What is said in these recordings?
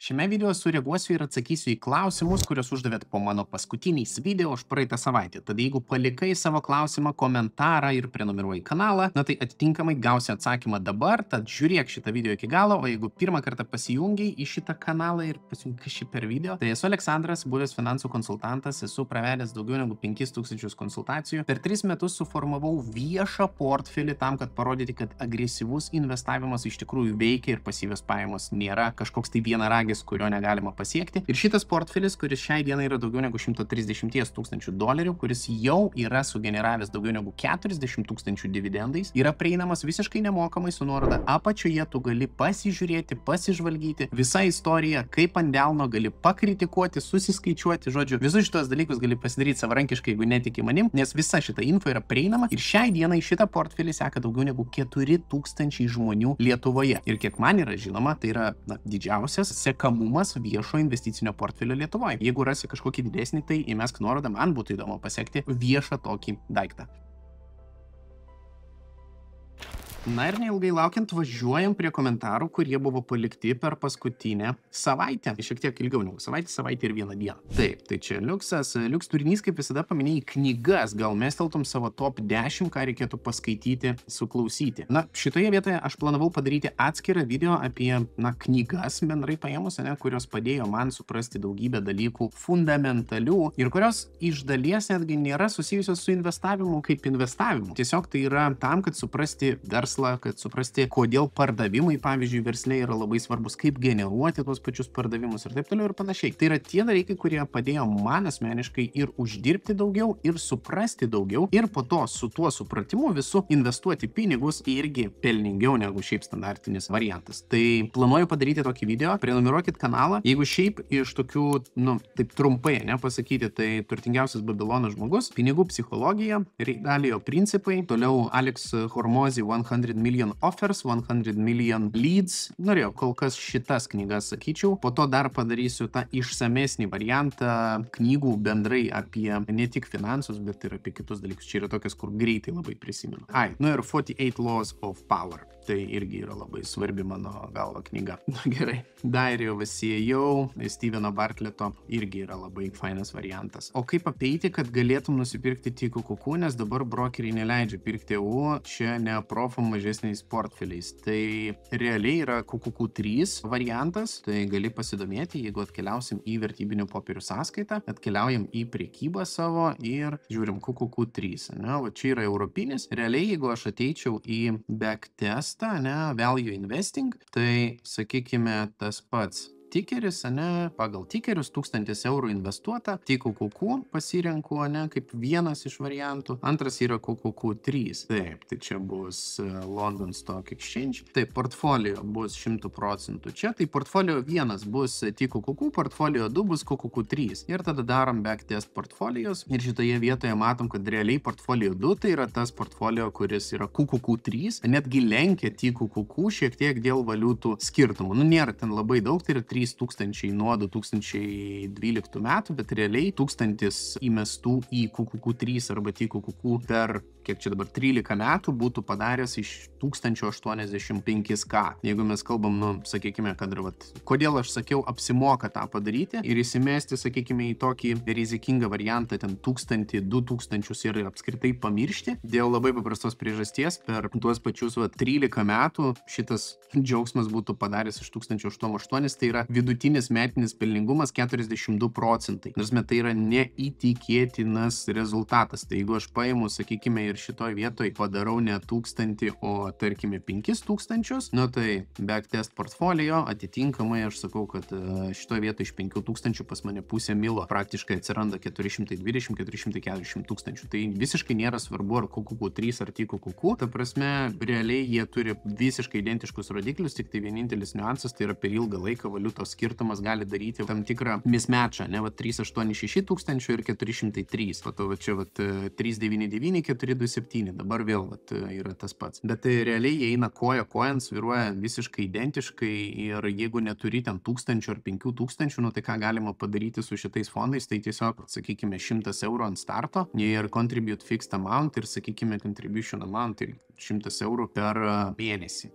Šiame video sureaguosiu ir atsakysiu į klausimus, kuriuos uždavėt po mano paskutiniais video už praeitą savaitę. Tad jeigu palikai savo klausimą, komentarą ir prenumeruoji kanalą, tai atitinkamai gausi atsakymą dabar, tad žiūrėk šitą video iki galo, o jeigu pirmą kartą pasijungiai į šitą kanalą ir pasijungi šį per video, tai esu Aleksandras, buvęs finansų konsultantas, esu pravedęs daugiau negu 5000 konsultacijų. Per 3 metus suformavau viešą portfelį tam, kad parodyti, kad agresyvus investavimas iš tikrųjų veikia ir pasyvios pajamos nėra kažkoks tai vienaragis, kurio negalima pasiekti. Ir šitas portfelis, kuris šiai dienai yra daugiau negu 130 tūkstančių dolerių, kuris jau yra sugeneravęs daugiau negu 40 tūkstančių dividendais, yra prieinamas visiškai nemokamai su nuoroda apačioje, tu gali pasižiūrėti, pasižvalgyti visą istoriją, kaip ant delno gali pakritikuoti, susiskaičiuoti, žodžiu, visus šitos dalykus gali pasidaryti savarankiškai, jeigu netiki manim, nes visa šita info yra prieinama ir šiai dienai šitą portfelį seka daugiau negu 4000 žmonių Lietuvoje. Ir kiek man yra žinoma, tai yra didžiausias sekamumas viešo investicinio portfelio Lietuvoje. Jeigu rasi kažkokį didesnį, tai įmesk nuorodą, man būtų įdomu pasiekti viešą tokį daiktą. Na ir neilgai laukiant, važiuojam prie komentarų, kurie buvo palikti per paskutinę savaitę. Šiek tiek ilgiau negu savaitę ir vieną dieną. Taip, tai čia liuksas. Liuks turinys, kaip visada paminėjai, knygas. Gal mesteltum savo top 10, ką reikėtų paskaityti, suklausyti. Na, šitoje vietoje aš planavau padaryti atskirą video apie, knygas bendrai paėmus, kurios padėjo man suprasti daugybę dalykų fundamentalių ir kurios iš dalies netgi nėra susijusios su investavimu kaip investavimu. Tiesiog tai yra tam, kad suprasti verslą, kad suprasti, kodėl pardavimai, pavyzdžiui, versle yra labai svarbus, kaip generuoti tuos pačius pardavimus ir taip toliau ir panašiai. Tai yra tie dalykai, kurie padėjo man asmeniškai ir uždirbti daugiau, ir suprasti daugiau, ir po to su tuo supratimu visų investuoti pinigus irgi pelningiau negu šiaip standartinis variantas. Tai planuoju padaryti tokį video, prenumeruokit kanalą. Jeigu šiaip iš tokių, taip trumpai, pasakyti, tai turtingiausias Babilono žmogus, pinigų psichologija, Reidalijo principai, toliau Alex Hormozy 100 million offers, 100 million leads. Norėjau kol kas šitas knygas sakyčiau. Po to dar padarysiu tą išsamesnį variantą knygų bendrai apie ne tik finansus, bet ir apie kitus dalykus. Čia yra tokias, kur greitai labai prisimenu. Ir 48 Laws of Power. Tai irgi yra labai svarbi mano galva knyga. Gerai. Diary of a CEO, Steveno Bartleto irgi yra labai fainas variantas. O kaip apeiti, kad galėtum nusipirkti tik kuku, nes dabar brokeriai neleidžia pirkti EU, čia ne profam mažesniais portfeliais. Tai realiai yra QQQ3 variantas, tai gali pasidomėti, jeigu atkeliausim į vertybinių popierių sąskaitą, atkeliaujam į priekybą savo ir žiūrim QQQ3. Va čia yra europinis. Realiai, jeigu aš ateičiau į backtest, value investing, tai sakykime tas pats tikeris, pagal tikerius 1000 eurų investuota, tik QQQ pasirenku, kaip vienas iš variantų. Antras yra QQQ3. Taip, tai čia bus London Stock Exchange. Taip, portfolio bus 100% čia. Tai portfolio 1 bus tik QQQ, portfolio 2 bus QQQ3. Ir tada darom backtest portfolijos. Ir šitoje vietoje matom, kad realiai portfolio 2 tai yra tas portfolio, kuris yra QQQ3. Netgi lenkia tik QQQ šiek tiek dėl valiutų skirtumų. Nėra ten labai daug, tai yra 3000 nuo 2012 metų, bet realiai 1000 įmestų į QQQ3 arba tik QQQ per, kiek čia dabar, 13 metų būtų padaręs iš 1085K. Jeigu mes kalbam, sakykime, kad kodėl aš sakiau, apsimoka tą padaryti ir įsimesti, sakykime, į tokį rizikingą variantą, ten 1000, 2000 ir apskritai pamiršti, dėl labai paprastos priežasties, per tuos pačius 13 metų šitas džiaugsmas būtų padaręs iš 1088, tai yra vidutinis metinis pelningumas 42%. Nors tai yra neįtikėtinas rezultatas. Tai jeigu aš paimu, sakykime, ir šitoj vietoj padarau ne 1000, o tarkime 5000, tai backtest portfolio atitinkamai aš sakau, kad šitoj vietoj iš 5000 pas mane pusė milo praktiškai atsiranda 420-440 tūkstančių. Tai visiškai nėra svarbu, ar QQQ3 ar tik QQQ. Ta prasme, realiai jie turi visiškai identiškus rodiklius, tik tai vienintelis niuansas, tai yra per ilgą laiką valiutos skirtumas gali daryti tam tikrą mismatchą, 386 tūkstančių ir 403. Po to čia 399, 427. Dabar vėl yra tas pats. Bet tai realiai jie eina koja kojan, sviruoja visiškai identiškai ir jeigu neturi ten 1000 ar 5000, tai ką galima padaryti su šitais fondais, tai tiesiog, sakykime, 100 eurų ant starto ir contribute fixed amount ir, sakykime, contribution amount ir 100 eurų per mėnesį.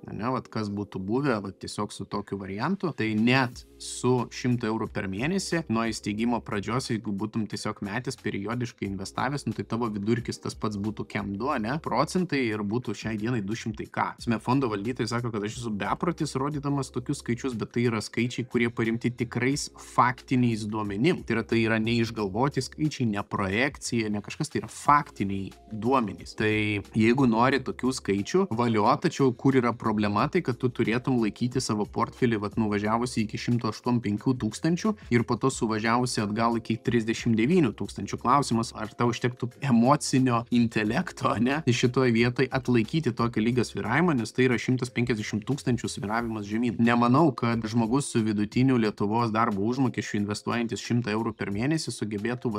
Kas būtų buvę tiesiog su tokiu variantu, tai ne net su 100 eurų per mėnesį nuo įsteigimo pradžios, jeigu būtum tiesiog metęs periodiškai investavęs, tai tavo vidurkis tas pats būtų kem 2, ne, procentai ir būtų šiai dienai 200k. Fondo valdytojai sako, kad aš esu beprotis rodydamas tokius skaičius, bet tai yra skaičiai, kurie parimti tikrais faktiniais duomenim. Tai yra neišgalvoti skaičiai, ne projekcija, ne kažkas, tai yra faktiniai duomenys. Tai jeigu nori tokių skaičių, valio, tačiau kur yra problema, tai kad tu turėtum laikyti savo portfelį, nuvažiavusi iki 185 tūkstančių ir po to suvažiavusi atgal iki 39 tūkstančių. Klausimas, ar tau užtektų emocinio intelekto, ne, šitoje vietoje atlaikyti tokį lygio svyravimą, nes tai yra 150 tūkstančių svyravimas žemyn. Nemanau, kad žmogus su vidutiniu Lietuvos darbo užmokesčiu investuojantis 100 eurų per mėnesį sugebėtų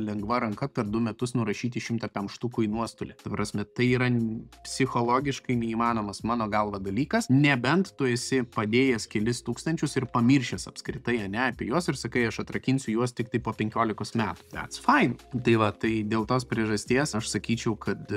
lengva ranka per 2 metus nurašyti 100 štukų į nuostolį. Tai yra psichologiškai neįmanomas mano galva dalykas, nebent tu esi padėjęs kelis tūkstančius ir pamiršęs apskritai, ne, apie juos ir sakai, aš atrakinsiu juos tik tai po 15 metų. That's fine. Tai dėl tos priežasties aš sakyčiau, kad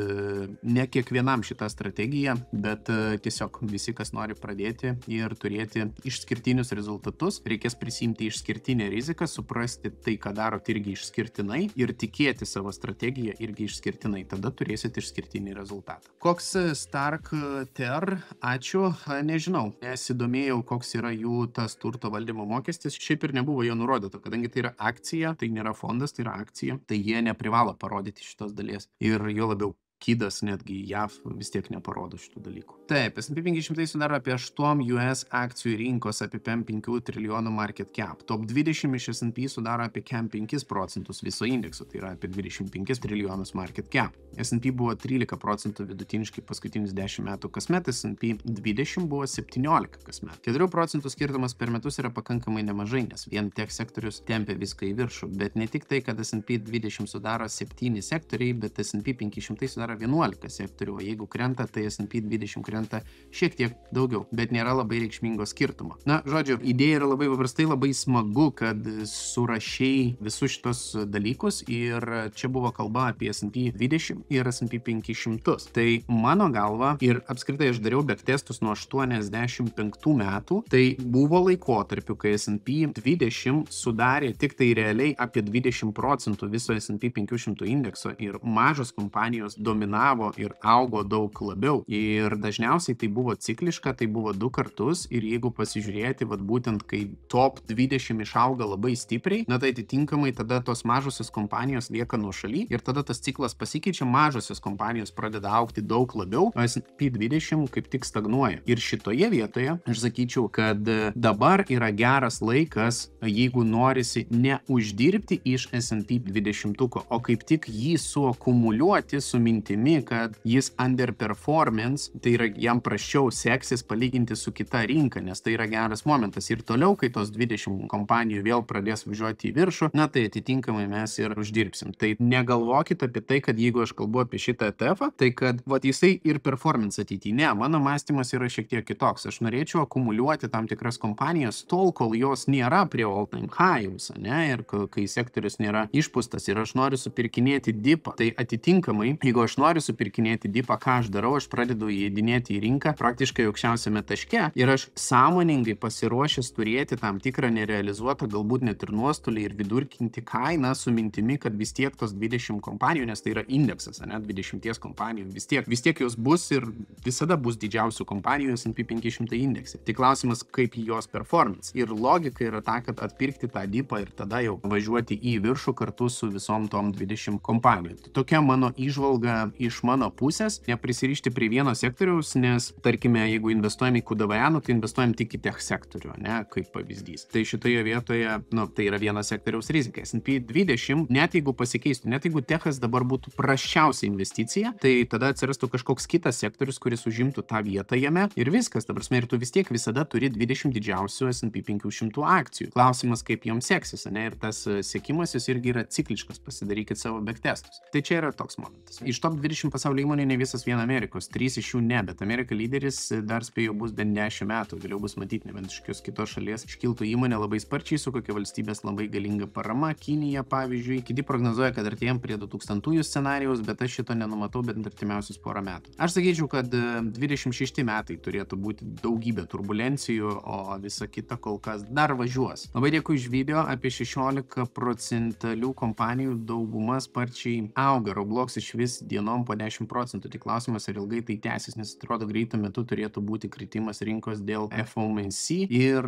ne kiekvienam šitą strategiją, bet tiesiog visi, kas nori pradėti ir turėti išskirtinius rezultatus, reikės prisimti išskirtinę riziką, suprasti tai, ką darot irgi išskirtinai ir tikėti savo strategiją irgi išskirtinai. Tada turėsit išskirtinį rezultatą. Koks StarkTer? Ačiū. Nežinau. Nesidomėjau, koks yra jų tas turto valdymo mokestis. Šiaip ir nebuvo jo nurodyta, kadangi tai yra akcija, tai nėra fondas, tai yra akcija, tai jie neprivalo parodyti šitos dalies. Ir jo labiau Kidas netgi JAV vis tiek neparodo šitų dalykų. Taip, S&P 500 sudaro apie 8 US akcijų rinkos apie 5 trilijonų market cap. Top 20 iš S&P sudaro apie 5% viso indekso, tai yra apie 25 trilijonus market cap. S&P buvo 13% vidutiniškai paskutinius 10 metų kasmet, S&P 20 buvo 17 kasmet. 4% skirtumas per metus yra pakankamai nemažai, nes vien tech sektorius tempia viską į viršų, bet ne tik tai, kad S&P 20 sudaro 7 sektoriai, bet S&P 500 sudaro 11 sektorių, o jeigu krenta, tai S&P 20 krenta šiek tiek daugiau, bet nėra labai reikšmingo skirtumo. Na, žodžiu, idėja yra labai paprastai, labai smagu, kad surašei visus šitos dalykus ir čia buvo kalba apie S&P 20 ir S&P 500. Tai mano galva, ir apskritai aš dariau backtestus nuo 85 metų, tai buvo laikotarpiu, kai S&P 20 sudarė tik tai realiai apie 20% viso S&P 500 indekso ir mažos kompanijos dominavo ir augo daug labiau. Ir dažniausiai tai buvo cikliška, tai buvo 2 kartus ir jeigu pasižiūrėti, būtent kai top 20 išauga labai stipriai, na tai atitinkamai tada tos mažosios kompanijos lieka nuošaly ir tada tas ciklas pasikeičia, mažosios kompanijos pradeda augti daug labiau, o S&P 20 kaip tik stagnuoja. Ir šitoje vietoje aš sakyčiau, kad dabar yra geras laikas, jeigu norisi neuždirbti iš S&P 20, o kaip tik jį suakumuliuoti su mintimi, kad jis underperformance, tai yra jam prasčiau seksis palyginti su kita rinka, nes tai yra geras momentas. Ir toliau, kai tos 20 kompanijų vėl pradės važiuoti į viršų, na tai atitinkamai mes ir uždirbsim. Tai negalvokit apie tai, kad jeigu aš kalbu apie šitą ETF-ą, tai kad jisai ir performance ateityje. Ne, mano mąstymas yra šiek tiek kitoks. Aš norėčiau akumuliuoti tam tikras kompanijas tol, kol jos nėra prie all-time highs, ne, ir kai sektorius nėra išpūstas ir aš noriu supirkinėti dipą. Tai atitinkamai, jeigu aš noriu supirkinėti dipą, ką aš darau, aš pradedu įeidinėti į rinką praktiškai aukščiausiame taške ir aš sąmoningai pasiruošęs turėti tam tikrą nerealizuotą, galbūt net ir nuostolį ir vidurkinti kainą su mintimi, kad vis tiek tos 20 kompanijų, nes tai yra indeksas, ne, 20 kompanijų, vis tiek jos bus ir visada bus didžiausių kompanijų S&P 500 indekse. Tai klausimas, kaip jos performance. Ir logika yra ta, kad atpirkti tą dipą ir tada jau važiuoti į viršų kartu su visom tom 20 kompanijų. Tai tokia mano įžvalga iš mano pusės, neprisirišti prie vieno sektoriaus, nes, tarkime, jeigu investuojame į QDVN, tai investuojam tik į tech sektorių, ne, kaip pavyzdys. Tai šitoje vietoje, tai yra vieno sektoriaus rizika. S&P 20, net jeigu pasikeistų, net jeigu techas dabar būtų prasčiausia investicija, tai tada atsirastų kažkoks kitas sektorius, kuris užimtų tą vietą jame ir viskas. Ta prasme, ir tu vis tiek visada turi 20 didžiausių S&P 500 akcijų. Klausimas, kaip joms seksis, ne, ir tas sekimasis irgi yra cikliškas, pasidarykit savo backtestus. Tai čia yra toks momentas. Iš top top 20 pasaulio įmonių ne visas vien Amerikos, 3 iš jų ne, bet Amerika lyderis dar spėjo bus bent 10 metų, vėliau bus matyti, nebent iš kokios kitos šalies iškiltų įmonė labai sparčiai su kokia valstybės labai galinga parama, Kinija pavyzdžiui. Kiti prognozuoja, kad artėjom prie 2000-ųjų scenarijaus, bet aš šito nenumatau bent artimiausius porą metų. Aš sakyčiau, kad 26 metai turėtų būti daugybė turbulencijų, o visa kita kol kas dar važiuos. Labai dėkui už video, apie 16% kompanijų dauguma sparčiai auga, Roblox iš vis dienom po 10%, tik klausimas ar ilgai tai tęsis, nes atrodo greitų metų turėtų būti kritimas rinkos dėl FOMC ir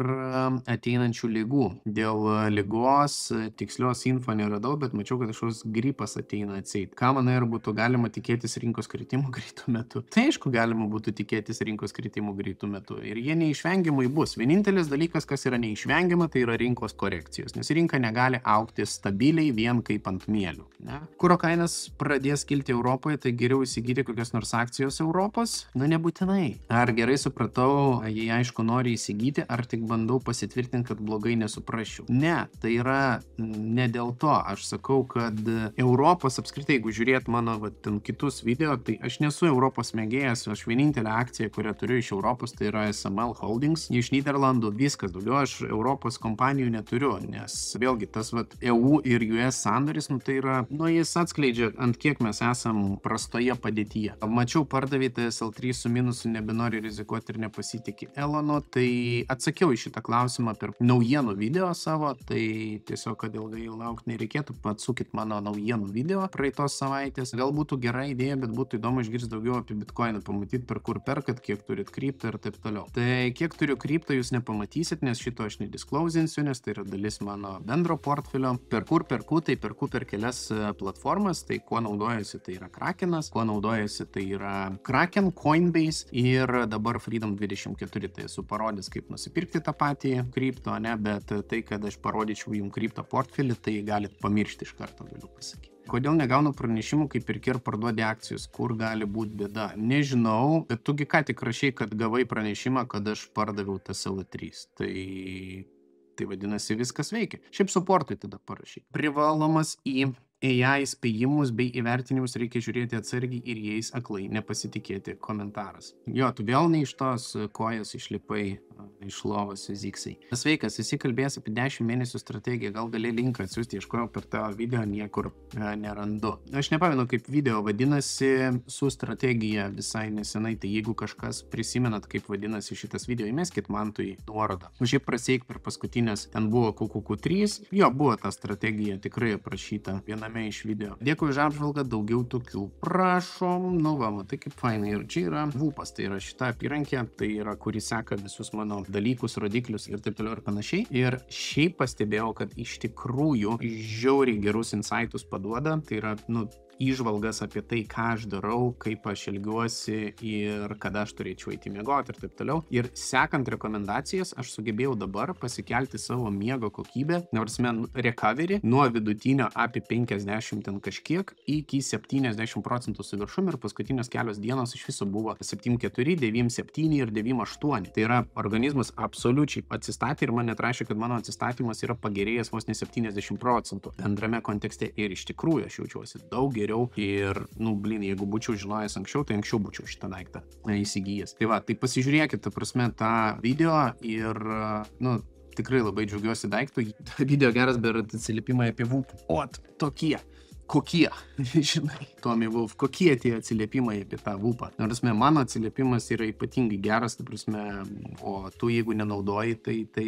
ateinančių lygų. Dėl lygos tikslios info neradau, bet mačiau, kad kažkoks gripas ateina atseit. Ką manai, ar būtų galima tikėtis rinkos kritimų greitų metų? Tai aišku, galima būtų tikėtis rinkos kritimų greitų metų ir jie neišvengiamai bus. Vienintelis dalykas, kas yra neišvengiama, tai yra rinkos korekcijos, nes rinka negali augti stabiliai vien kaip ant mielių. Ne? Kuro kainas pradės kilti Europoje, tai geriau įsigyti kokios nors akcijos Europos? Na, nebūtinai. Ar gerai supratau, jei aišku nori įsigyti, ar tik bandau pasitvirtinti, kad blogai nesuprasčiau? Ne, tai yra ne dėl to. Aš sakau, kad Europos apskritai, jeigu žiūrėt mano ten kitus video, tai aš nesu Europos mėgėjas, aš vienintelę akciją, kurią turiu iš Europos, tai yra SML Holdings, iš Nyderlandų, viskas, daugiau aš Europos kompanijų neturiu, nes vėlgi tas EU ir US sandoris, tai yra, jis atskleidžia, ant kiek mes esam prastoje padėtyje. Mačiau, pardavė TSL3 su minusu, nebenori rizikuoti ir nepasitikė Elonu, tai atsakiau į šitą klausimą per naujienų video savo, tai tiesiog, kad ilgai laukti nereikėtų, atsukit mano naujienų video praeitos savaitės. Gal būtų gera idėja, bet būtų įdomu išgirsti daugiau apie Bitcoiną, pamatyti, per kur perkat, kiek turit kriptą ir taip toliau. Tai kiek turiu kriptą, jūs nepamatysit, nes šito aš nedisclosinsiu, nes tai yra dalis mano bendro portfelio. Per kur perku, tai perku per kelias platformas, tai kuo naudojasi, tai yra Krakenas, kuo naudojasi, tai yra Kraken, Coinbase ir dabar Freedom24, tai esu parodęs, kaip nusipirkti tą patį kripto, ne, bet tai, kad aš parodyčiau jums kripto portfelį, tai galit pamiršti iš karto, galiu pasakyti. Kodėl negaunu pranešimų, kaip pirki ir parduodi akcijus, kur gali būti bėda? Nežinau, bet tugi ką tik rašai, kad gavai pranešimą, kad aš pardaviau TSL3. Tai vadinasi, viskas veikia. Šiaip suportui tada parašai. Privalomas į AI spėjimus bei įvertinimus reikia žiūrėti atsargiai ir jais aklai nepasitikėti. Komentaras. Jo, tu vėl ne iš tos kojas išlipai iš lovos ziksai. Sveikas, esi kalbėjęs apie 10 mėnesių strategiją, gal gali linką atsiųsti, ieškojau per tavo video, niekur nerandu. Aš nepamenu, kaip video vadinasi, su strategija visai nesenai, tai jeigu kažkas prisimenat, kaip vadinasi šitas video, įmeskit man tai nuorodą. Šiaip praseik per paskutinės, ten buvo QQQ3, jo, buvo ta strategija tikrai aprašyta viename iš video. Dėkui už apžvalgą, daugiau tokių prašom, matai kaip fainai. Ir čia yra VUPas, tai yra šita apyrankė, tai yra, kuri seka visus mano dalykus, rodiklius ir taip toliau ir panašiai. Ir šiaip pastebėjau, kad iš tikrųjų žiauriai gerus insightus paduoda, tai yra, įžvalgas apie tai, ką aš darau, kaip aš elgiuosi ir kada aš turėčiau eiti miegoti ir taip toliau. Ir sekant rekomendacijas, aš sugebėjau dabar pasikelti savo miego kokybę, nors recovery, nuo vidutinio apie 50 ten kažkiek iki 70% su viršum ir paskutinės kelios dienos iš viso buvo 7,4, 9,7 ir 9,8. Tai yra organizmas absoliučiai atsistatė ir man net rašė, kad mano atsistatymas yra pagerėjęs vos ne 70% bendrame kontekste ir iš tikrųjų aš jaučiuosi daug geriau ir, jeigu būčiau žinojęs anksčiau, tai anksčiau būčiau šitą daiktą įsigijęs. Tai va, tai pasižiūrėkit, ta prasme, tą video ir, tikrai labai džiaugiuosi daiktų. Video geras, bet atsiliepimai apie VUP. Tokie. Kokie, žinai, Tommy Wolf, kokie tie atsiliepimai apie tą VUPą? Nors mano atsiliepimas yra ypatingai geras, ta prasme, o tu jeigu nenaudoji, tai,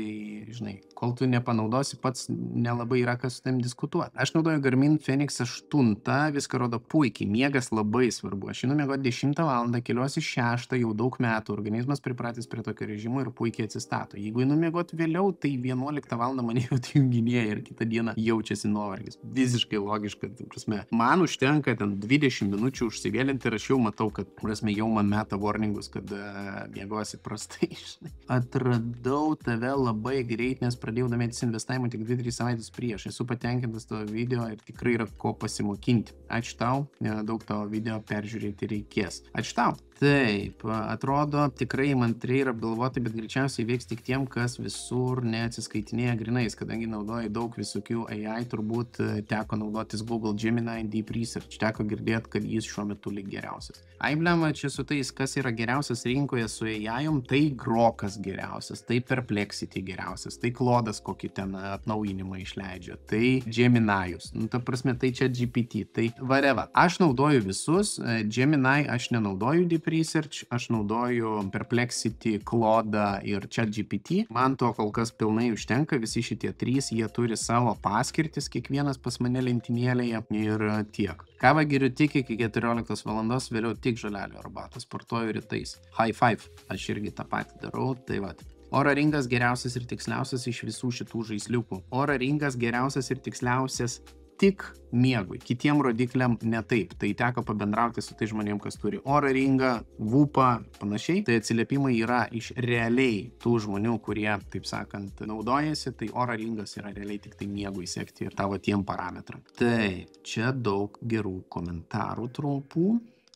žinai, kol tu nepanaudosi, pats nelabai yra kas su tam diskutuoti. Aš naudoju Garmin Fenix 8, viską rodo puikiai, miegas labai svarbu. Aš einu miegoti 10 valandą, keliuosi 6, jau daug metų, organizmas pripratęs prie tokio režimo ir puikiai atsistato. Jeigu einu miegoti vėliau, tai 11 valandą mane jau junginėja ir kitą dieną jaučiasi nuovargis. Visiškai logiška. Man užtenka ten 20 minučių užsivėlinti ir aš jau matau, kad jau man meta warningus, kad miegosi prastai. Atradau tave labai greit, nes pradėjau domėtis investavimu tik 2-3 savaitės prieš. Esu patenkintas tavo video ir tikrai yra ko pasimokinti. Ačiū tau, daug tavo video peržiūrėti reikės. Ačiū tau. Taip, atrodo tikrai įmantriai ir apgalvoti, bet greičiausiai veiks tik tiem, kas visur neatsiskaitinėja grinais, kadangi naudoja daug visokių AI, turbūt teko naudotis Google Gemini Deep Research, teko girdėti, kad jis šiuo metu lyg geriausias. Aiblema čia su tais, kas yra geriausias rinkoje su AI-om, tai Grokas geriausias, tai Perplexity geriausias, tai Claude'as kokį ten atnaujinimą išleidžia, tai Gemini'us, nu ta prasme, tai čia GPT, tai whatever. Aš naudoju visus, Gemini aš nenaudoju Deep Research, aš naudoju Perplexity, Claude'ą ir ChatGPT. Man to kol kas pilnai užtenka, visi šitie trys, jie turi savo paskirtis, kiekvienas pas mane lentynėlėje ir tiek. Kavą geriu tik iki 14 valandos, vėliau tik žalelio arbatą, sportuoju rytais. High five, aš irgi tą patį darau, tai vat. Oura Ringas geriausias ir tiksliausias iš visų šitų žaisliukų. Oura Ringas geriausias ir tiksliausias tik miegui, kitiem rodikliam ne taip. Tai teko pabendrauti su tai žmonėm, kas turi Oura Ringą, Whoopą, panašiai. Tai atsiliepimai yra iš realiai tų žmonių, kurie, taip sakant, naudojasi. Tai Oura Ringas yra realiai tik tai miegui sekti ir tavo tiem parametram. Tai čia daug gerų komentarų trumpų.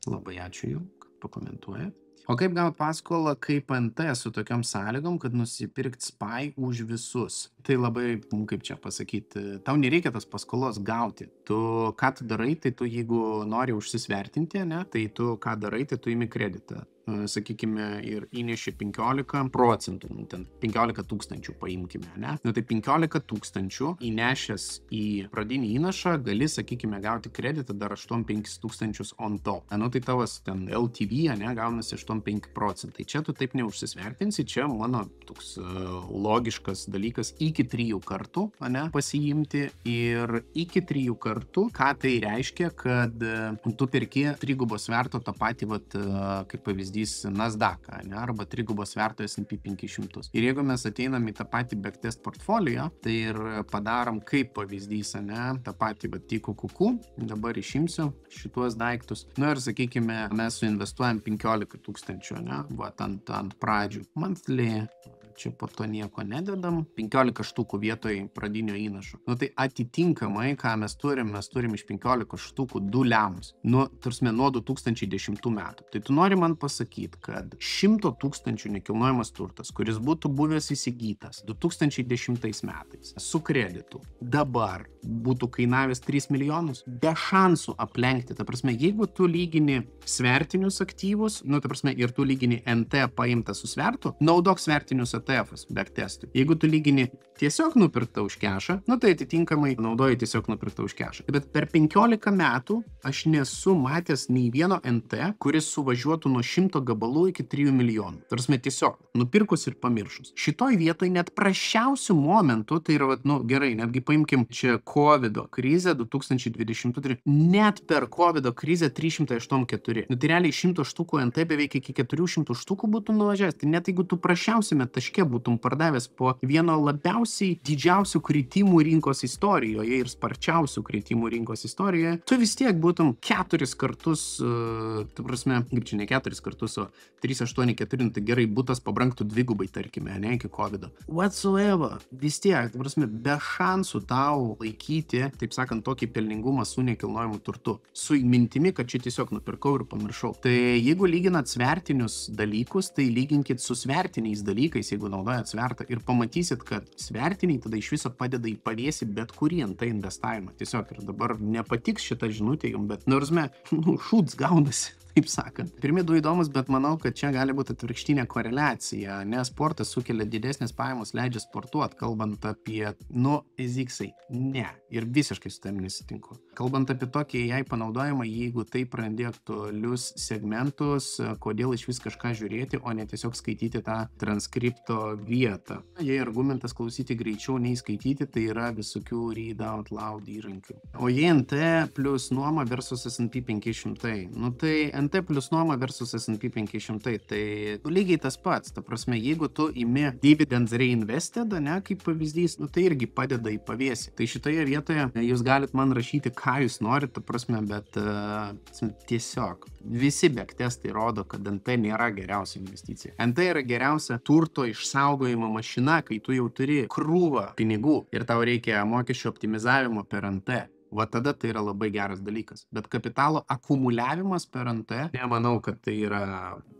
Labai ačiū jums, kad pakomentuojat. O kaip gauti paskolą kaip NT su tokiom sąlygom, kad nusipirkt SPY už visus? Tai labai, kaip čia pasakyti, tau nereikia tas paskolos gauti. Ką tu darai, tai tu jeigu nori užsisvertinti, ne, tai tu ką darai, tai tu imi kreditą. Sakykime, ir įneši 15%, ten 15 tūkstančių paimkime, ne? Nu tai 15 tūkstančių įnešęs į pradinį įnašą gali, sakykime, gauti kreditą dar 8-5 tūkstančius on top. Nu tai tavas ten LTV, ne, gaunasi 8-5%. Čia tu taip neužsisvertinsi, čia mano toks logiškas dalykas iki 3 kartų, ne, pasiimti ir iki 3 kartų, ką tai reiškia, kad tu perki trigubos sverto tą patį, vat, kaip pavyzdys, Nasdaq'ą, ne, arba trigubos sverto S&P 500. Ir jeigu mes ateinam į tą patį backtest portfolio, tai ir padarom kaip pavyzdys, ne, tą patį TQQQ, dabar išimsiu šituos daiktus. Nu ir sakykime, mes suinvestuojam 15 tūkstančių, ne, vat ant pradžių. Monthly, čia po to nieko nededam, 15 štukų vietoj pradinio įnašo. Nu tai atitinkamai, ką mes turim iš 15 štukų 2 lemus. Nu, tarsi nuo 2010 metų. Tai tu nori man pasakyti, kad 100 tūkstančių nekilnojamas turtas, kuris būtų buvęs įsigytas 2010 metais su kreditu, dabar būtų kainavęs 3 milijonus, be šansų aplenkti. Ta prasme, jeigu tu lygini svertinius aktyvus, nu, ta prasme, ir tu lygini NT paimtą su svertu, naudok svertinius ETF-us backtestui. Jeigu tu lygini tiesiog nupirktą už kešą, nu tai atitinkamai naudoji tiesiog nupirktą už kešą. Bet per 15 metų aš nesu matęs nei vieno NT, kuris suvažiuotų nuo 100 gabalų iki 3 milijonų. Tarsi tiesiog nupirkus ir pamiršus. Šitoj vietoj net prašiausių momentų, tai yra, nu gerai, netgi paimkim čia COVID krizę 2023, net per COVID krizę 384. Nu tai realiai 100 štukų NT beveik iki 400 štukų būtų nuvažiavęs. Tai net jeigu tu prašiausiame taške būtum pardavęs po vieno labiausiai didžiausių kritimų rinkos istorijoje ir sparčiausių kritimų rinkos istorijoje, tu vis tiek būtum 4 kartus, tu prasme, kaip čia ne 4 kartus, o 384, tai gerai, būtas pabrangtų dvigubai, tarkime, ne, iki COVID. Whatsoever, vis tiek, tu prasme, be šansų tau laikyti, taip sakant, tokį pelningumą su nekilnojimu turtu. Su mintimi, kad čia tiesiog nupirkau ir pamiršau. Tai jeigu lyginat svertinius dalykus, tai lyginkit su svertiniais dalykais, jeigu naudojat svertą ir pamatysit, kad svertiniai tada iš viso padeda į pavėsį bet kurį ant tai investavimą. Tiesiog ir dabar nepatiks šitą žinutę jums, bet nors šūds gaunasi. Taip sakant. Pirmi 2 įdomus, bet manau, kad čia gali būti atvirkštinė koreliacija, nes sportas sukelia didesnės pajamos, leidžia sportuoti, kalbant apie, eziksai. Ne. Ir visiškai su tam nesitinku. Kalbant apie tokį AI panaudojimą, jeigu tai prarandi aktualius segmentus, kodėl iš vis kažką žiūrėti, o ne tiesiog skaityti tą transkripto vietą. Jei argumentas klausyti greičiau nei skaityti, tai yra visokių read out loud įrankių. O jei NT plus nuoma versus S&P 500, tai NT plus nuoma versus S&P 500, tai lygiai tas pats. Ta prasme, jeigu tu imi dividends reinvested, ne, kaip pavyzdys, tai irgi padeda į pavėsį. Tai šitoje vietoje jūs galit man rašyti, ką jūs norit, ta prasme, bet tiesiog visi backtestai rodo, kad NT nėra geriausia investicija. NT yra geriausia turto išsaugojimo mašina, kai tu jau turi krūvą pinigų ir tau reikia mokesčio optimizavimo per NT. va tada tai yra labai geras dalykas. Bet kapitalo akumuliavimas per NT, nemanau, kad tai yra.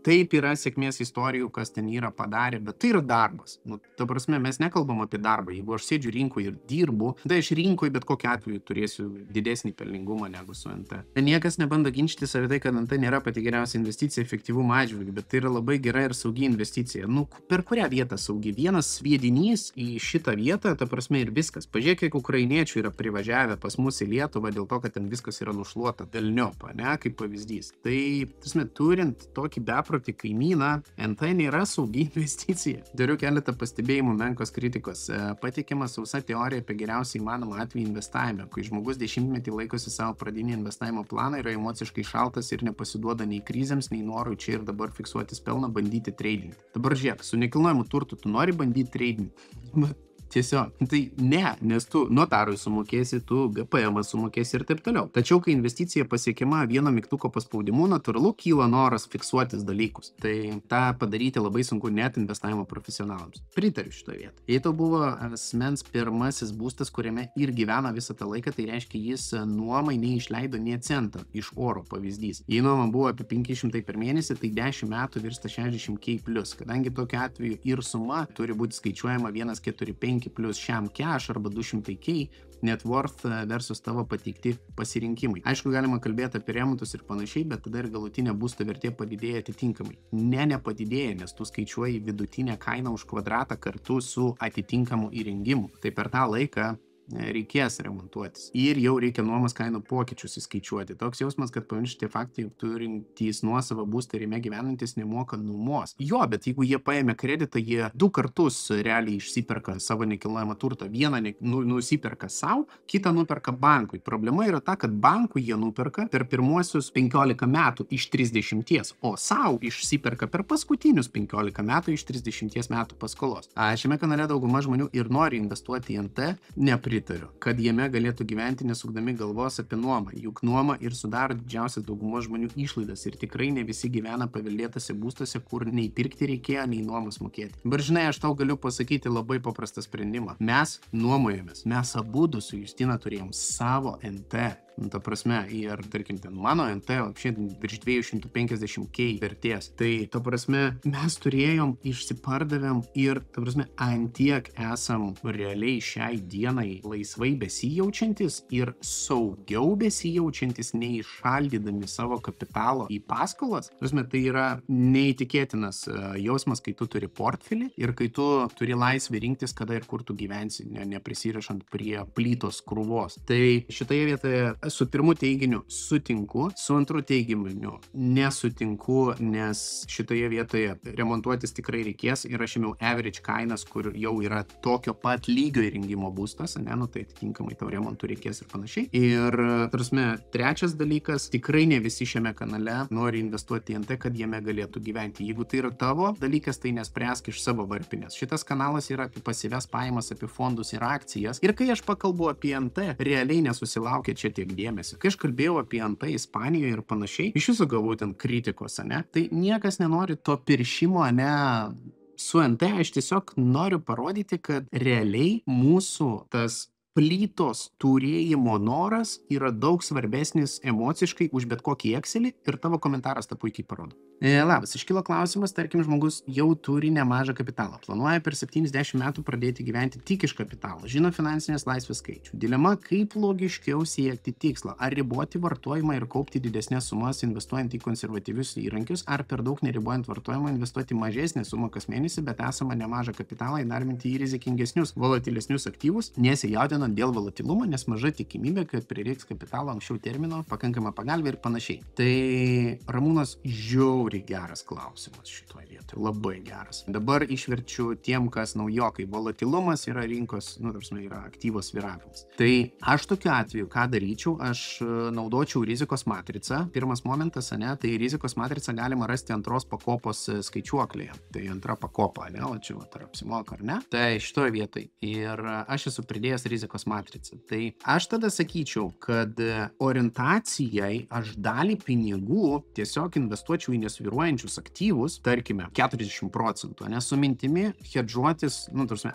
Taip yra sėkmės istorijų, kas ten yra padarė, bet tai yra darbas. Nu, ta prasme, mes nekalbam apie darbą. Jeigu aš sėdžiu rinkoje ir dirbu, tai aš rinkoje bet kokiu atveju turėsiu didesnį pelningumą negu su NT. Niekas nebando ginčytis apie tai, kad NT nėra pati geriausia investicija efektyvumo atžvilgiu, bet tai yra labai gera ir saugi investicija. Nu, per kurią vietą saugi? Vienas sviedinys į šitą vietą, ta prasme, ir viskas. Pažiūrėk, kiek ukrainiečių yra privažiavę pas mus į Lietuvą dėl to, kad ten viskas yra nušluota delniop, ne, kaip pavyzdys. Tai, prasme, turint tokį beprotį kaimyną, NT nėra saugi investicija. Dariu keletą pastebėjimų menkos kritikos. Patikima sausa teorija apie geriausiai įmanomą atvejį investavime, kai žmogus 10-metį laikosi savo pradinį investavimo planą, yra emociškai šaltas ir nepasiduoda nei krizėms, nei norui čia ir dabar fiksuotis pelną, bandyti tradinti. Dabar žiūrėk, su nekilnojamu turtu tu nori bandyti tradinti. Tiesiog, tai ne, nes tu notarui sumokėsi, tu GPM sumokėsi ir taip toliau. Tačiau, kai investicija pasiekiama vieno mygtuko paspaudimu, natūralu kyla noras fiksuotis dalykus. Tai tą padaryti labai sunku net investavimo profesionalams. Pritariu šitoje vietoje. Jei tau buvo asmens pirmasis būstas, kuriame ir gyvena visą tą laiką, tai reiškia, jis nuomai neišleido nė centą iš oro pavyzdys. Jei nuoma buvo apie 500 per mėnesį, tai 10 metų virsta 60k plus, kadangi tokiu atveju ir suma turi būti skaičiuojama 145 plus šiam cash arba 200k net worth versus tavo pateikti pasirinkimai. Aišku, galima kalbėti apie remontus ir panašiai, bet tada ir galutinė būsto vertė padidėja atitinkamai. Nepadidėja, nes tu skaičiuoji vidutinę kainą už kvadratą kartu su atitinkamu įrengimu. Tai per tą laiką reikės remontuotis. Ir jau reikia nuomos kainų pokyčius įskaičiuoti. Toks jausmas, kad pamiršti tie faktai, turintys nuosavą būstą ir jame gyvenantis nemoka nuomos. Jo, bet jeigu jie paėmė kreditą, jie 2 kartus realiai išsiperka savo nekilnojamą turtą. Vieną nusiperka savo, kitą nuperka bankui. Problema yra ta, kad bankui jie nuperka per pirmuosius 15 metų iš 30, o savo išsiperka per paskutinius 15 metų iš 30 metų paskolos. Šiame kanale dauguma žmonių ir nori investuoti į NT, pritariu, kad jame galėtų gyventi nesukdami galvos apie nuomą. Juk nuoma ir sudaro didžiausias daugumos žmonių išlaidas ir tikrai ne visi gyvena paveldėtose būstuose, kur nei pirkti reikėjo, nei nuomos mokėti. Bet žinai, aš tau galiu pasakyti labai paprastą sprendimą. Mes nuomojamės. Mes abudu su Justina turėjom savo NT. Ta prasme, ir tarkim, ten mano NT šiandien virš 250k vertės. Tai, ta prasme, mes turėjom, išsipardavėm ir, ta prasme, antiek esam realiai šiai dienai laisvai besijaučiantis ir saugiau besijaučiantis, neišaldydami savo kapitalo į paskolas. Ta prasme, tai yra neįtikėtinas jausmas, kai tu turi portfelį ir kai tu turi laisvę rinktis, kada ir kur tu gyvensi, neprisirišant prie plytos krūvos. Tai šitoje vietoje su pirmu teiginiu sutinku, su antru teiginiu nesutinku, nes šitoje vietoje remontuotis tikrai reikės ir aš ėmiau average kainas, kur jau yra tokio pat lygio įrengimo būstas, ne, nu tai atitinkamai tau remontų reikės ir panašiai. Ir, tarsi, trečias dalykas, tikrai ne visi šiame kanale nori investuoti į NT, kad jame galėtų gyventi. Jeigu tai yra tavo dalykas, tai nespręsk iš savo varpinės. Šitas kanalas yra apie pasyvias pajamas, apie fondus ir akcijas. Ir kai aš pakalbu apie NT, realiai nesusilaukia čia tiek dėmesio. Kai aš kalbėjau apie NT Ispanijoje ir panašiai, iš jūsų gavau ten kritikos, ne? Tai niekas nenori to piršimo, ne? Su NT aš tiesiog noriu parodyti, kad realiai mūsų tas plytos turėjimo noras yra daug svarbesnis emociškai už bet kokį Excelį ir tavo komentaras tą puikiai parodo. Labas, iškilo klausimas, tarkim, žmogus jau turi nemažą kapitalą, planuoja per 70 metų pradėti gyventi tik iš kapitalo, žino finansinės laisvės skaičių. Dilema, kaip logiškiau siekti tikslą, ar riboti vartojimą ir kaupti didesnės sumas investuojant į konservatyvius įrankius, ar per daug neribojant vartojimą investuoti mažesnę sumą kas mėnesį, bet esamą nemažą kapitalą įdarbinti į rizikingesnius, volatilesnius aktyvus, nesijaudinant dėl volatilumo, nes maža tikimybė, kad prireiks kapitalo anksčiau termino, pakankama pagalbė ir panašiai. Tai Ramūnas žiauriai geras klausimas šitoje vietoje, labai geras. Dabar išverčiu tiem, kas naujokai. Volatilumas yra rinkos, yra aktyvos sviravimas. Tai aš tokiu atveju, ką daryčiau, aš naudočiau rizikos matricą. Pirmas momentas, ne, tai rizikos matricą galima rasti antros pakopos skaičiuoklėje. Tai antra pakopa, ne, o čia ar apsimoka ar ne. Tai šitoje vietoje. Ir aš esu pridėjęs rizikos matricą. Tai aš tada sakyčiau, kad orientacijai aš dalį pinigų tiesiog investuočiau į svyruojančius aktyvus, tarkime, 40%, nes su mintimi hedžuotis,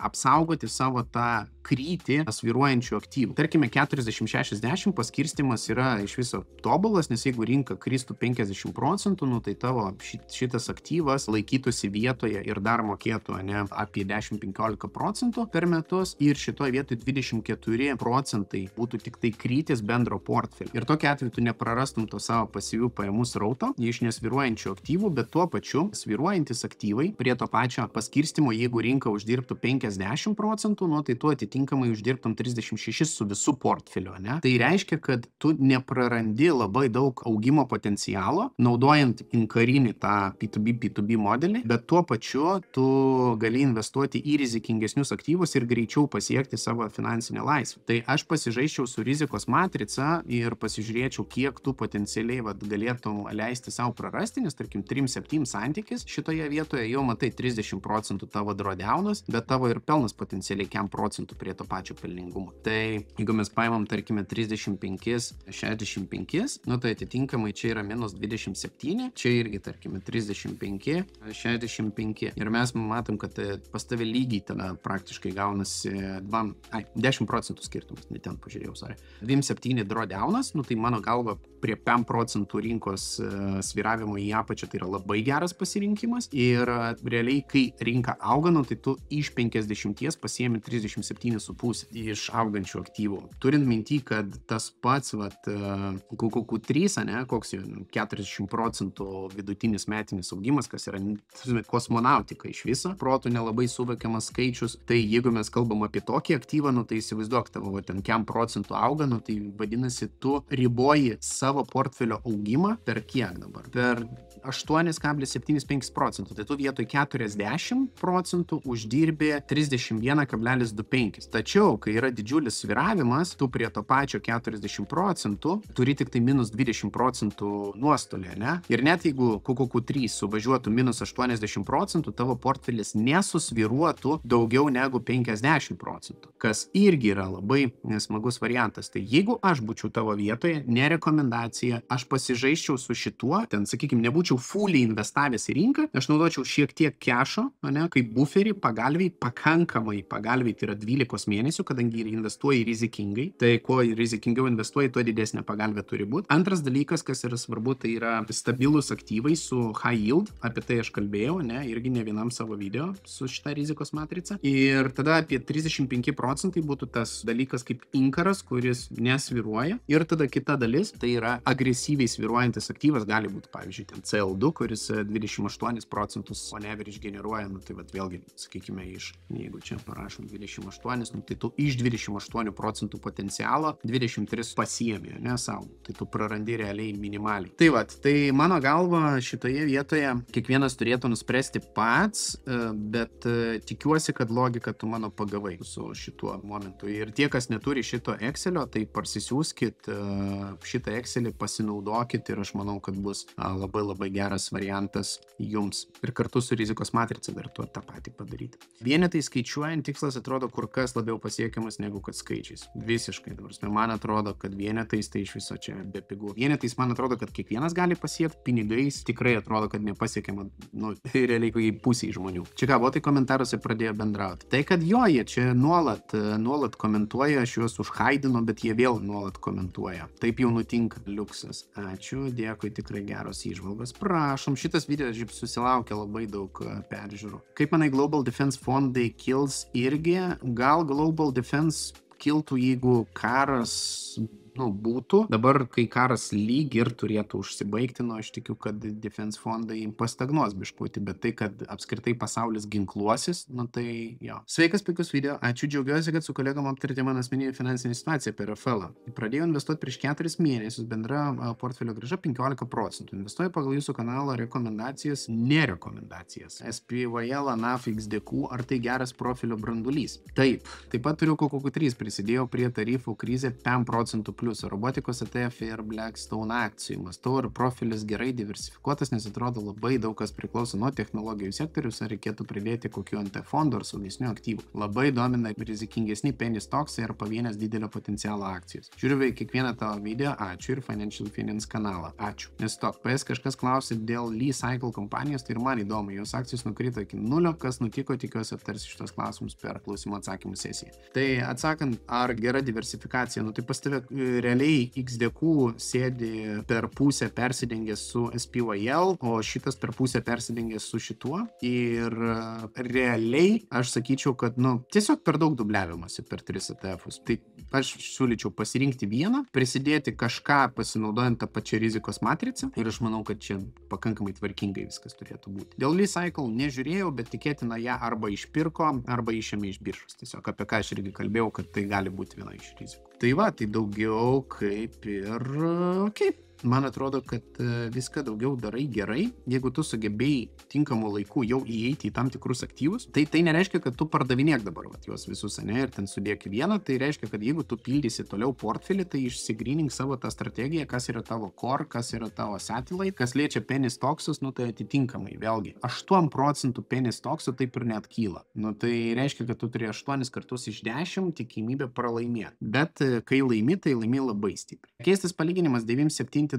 apsaugoti savo tą krytį svyruojančių aktyvų. Tarkime, 40-60 paskirstimas yra iš viso tobulas, nes jeigu rinka kristų 50%, tai tavo šitas aktyvas laikytųsi vietoje ir dar mokėtų apie 10-15% per metus ir šitoje vietoje 24% būtų tik tai krytis bendro portfelio. Ir tokia atveju tu neprarastum to savo pasyvių pajamų srauto iš nesvyruojančių aktyvų, bet tuo pačiu svyruojantis aktyvai prie to pačio paskirstimo, jeigu rinka uždirbtų 50%, tai tu atitinkamai uždirbtum 36 su visų portfeliu, ne? Tai reiškia, kad tu neprarandi labai daug augimo potencialo, naudojant inkarinį tą P2B modelį, bet tuo pačiu tu gali investuoti į rizikingesnius aktyvus ir greičiau pasiekti savo finansinę laisvę. Tai aš pasižaisčiau su rizikos matrica ir pasižiūrėčiau, kiek tu potencialiai galėtum leisti savo prarasti, nes tarkim 3-7 santykis šitoje vietoje jau matai 30% tavo drawdownas, bet tavo ir pelnas potencialiai 5% prie to pačio pelningumo. Tai jeigu mes paimam tarkime 35-65, tai atitinkamai čia yra minus 27, čia irgi tarkime 35-65 ir mes matom, kad pas tave lygiai tada praktiškai gaunasi 10% skirtumas, ne ten pažiūrėjau, 27 drawdownas, tai mano galva prie 5% rinkos svyravimo į apačią tai yra labai geras pasirinkimas ir realiai, kai rinka auga, tai tu iš 50 pasiemi 37,5 iš augančių aktyvų. Turint minty, kad tas pats QQQ3, koks jau 40% vidutinis metinis augimas, kas yra kosmonautika iš viso, protų nelabai suvokiamas skaičius, tai jeigu mes kalbam apie tokį aktyvą, tai įsivaizduok tavo ten 5% auga, tai vadinasi, tu riboji savo portfelio augimą per kiek dabar? Per 8,75%. Tai tu vietoj 40% uždirbi 31,25. Tačiau, kai yra didžiulis svyravimas, tu prie to pačio 40% turi tik tai minus 20% nuostolį, ne? Ir net jeigu QQQ3 suvažiuotų minus 80%, tavo portfelis nesusvyruotų daugiau negu 50%, kas irgi yra labai nesmagus variantas. Tai jeigu aš būčiau tavo vietoje, nerekomendacija, aš pasižaisčiau su šituo, ten, sakykime, nebūčiau fully investavęs į rinką, aš naudočiau šiek tiek kešo, kaip buferį, pagalviai, pakankamai pagalviai, tai yra 12 mėnesių, kadangi investuoji rizikingai, tai kuo rizikingiau investuoji, tuo didesnė pagalvė turi būti. Antras dalykas, kas yra svarbu, tai yra stabilus aktyvai su high yield, apie tai aš kalbėjau, irgi ne vienam savo video su šita rizikos matrica. Ir tada apie 35% būtų tas dalykas kaip inkaras, kuris nesvyruoja. Ir tada kita dalis, tai yra agresyviai svyruojantis aktyvas, gali būti, pavyzdžiui, ten CL2, kuris 28% on average generuoja, tai vėlgi, sakykime, jeigu čia parašom 28, tai tu iš 28% potencialo 23 pasiemi, savo. Tai tu prarandi realiai minimaliai. Tai mano galva šitoje vietoje kiekvienas turėtų nuspręsti pats, bet tikiuosi, kad logiką tu mano pagavai su šituo momentu. Ir tie, kas neturi šito Excelio, tai parsisiųskit šitą Excelį, pasinaudokit ir aš manau, kad bus labai geras variantas jums. Ir kartu su rizikos matrica dar tą patį padaryti. Vienetai skaičiuojant tikslas atrodo kur kas labiau pasiekiamas negu kad skaičiais. Visiškai. Man atrodo, kad vienetais tai iš viso čia be pigų. Vienetais man atrodo, kad kiekvienas gali pasiekti, pinigais tikrai atrodo, kad nepasiekiama, realiai kai pusiai žmonių. Čia ką, botai komentaruose pradėjo bendrauti. Tai, kad jie čia nuolat komentuoja, aš juos užhaidinu, bet jie vėl nuolat komentuoja. Taip jau nutinka. Liuksas. Ačiū, dėkui, tikrai geros įžvalgos. Prašom, šitas video susilaukia labai daug peržiūrų. Kaip manai, Global Defense fondai kils irgi? Gal Global Defense kiltų, jeigu karas būtų. Dabar, kai karas lyg ir turėtų užsibaigti, aš tikiu, kad defense fondai pastagnuos biškutį, bet tai, kad apskritai pasaulis ginkluosis, tai jo. Sveikas, puikus video. Ačiū, džiaugiuosi, kad su kolegom aptarėte mano asmeninę finansinę situaciją per RFL. Pradėjau investuoti prieš 4 mėnesius, bendra portfelio grąža 15%. Investuoju pagal jūsų kanalo rekomendacijas, nerekomendacijas. SPVL, ANAF, XDQ, ar tai geras profilio brandulys? Taip. Taip pat turiu QQQ3, prisidėjau prie tarifų krizę 5% + pliusų. Robotikos ETF ir Blackstone akcijų. Mastau ir profilis gerai diversifikuotas, nes atrodo labai daug kas priklauso nuo technologijų sektorius, ar reikėtų pridėti kokių NT fondų ar saugesnių aktyvų. Labai domina rizikingesni penny stocks ir pavienės didelio potencialo akcijos. Žiūriu beveik kiekvieną tavo video, ačiū, ir Financial Finance kanalą. Ačiū. Nes PS kažkas klausė dėl Lee Cycle kompanijos, tai ir man įdomu, jos akcijos nukrito iki nulio, kas nutiko, tikiuosi aptarsi šitos klausimus per klausimų atsakymų sesiją. Tai atsakant, ar gera diversifikacija, tai pas tave realiai XDQ sėdi per pusę persidengęs su SPYL, o šitas per pusę persidengęs su šituo. Ir realiai aš sakyčiau, kad tiesiog per daug dubliavimasi per 3 ETF-us. Tai aš siūlyčiau pasirinkti vieną, prisidėti kažką pasinaudojant tą pačią rizikos matricą ir aš manau, kad čia pakankamai tvarkingai viskas turėtų būti. Dėl Lee Cycle nežiūrėjau, bet tikėtina ją arba išpirko, arba išėmė iš biržos. Tiesiog apie ką aš irgi kalbėjau, kad tai gali būti viena iš rizikų. Tai tai daugiau kaip ir kaip. Man atrodo, kad viską daugiau darai gerai. Jeigu tu sugebėjai tinkamų laikų jau įeiti į tam tikrus aktyvus, tai nereiškia, kad tu pardavinėk dabar juos visus, ir ten sudėk vieną. Tai reiškia, kad jeigu tu pildysi toliau portfelį, tai išsigrynink savo tą strategiją, kas yra tavo core, kas yra tavo satellite, kas liečia penny stocksus, tai atitinkamai vėlgi 8% penny stocksų taip ir net kyla. Tai reiškia, kad tu turi 8 kartus iš 10 tikimybę pralaimėti. Bet kai laimi, tai laimi labai stipriai. Keistas palyginimas 97-2000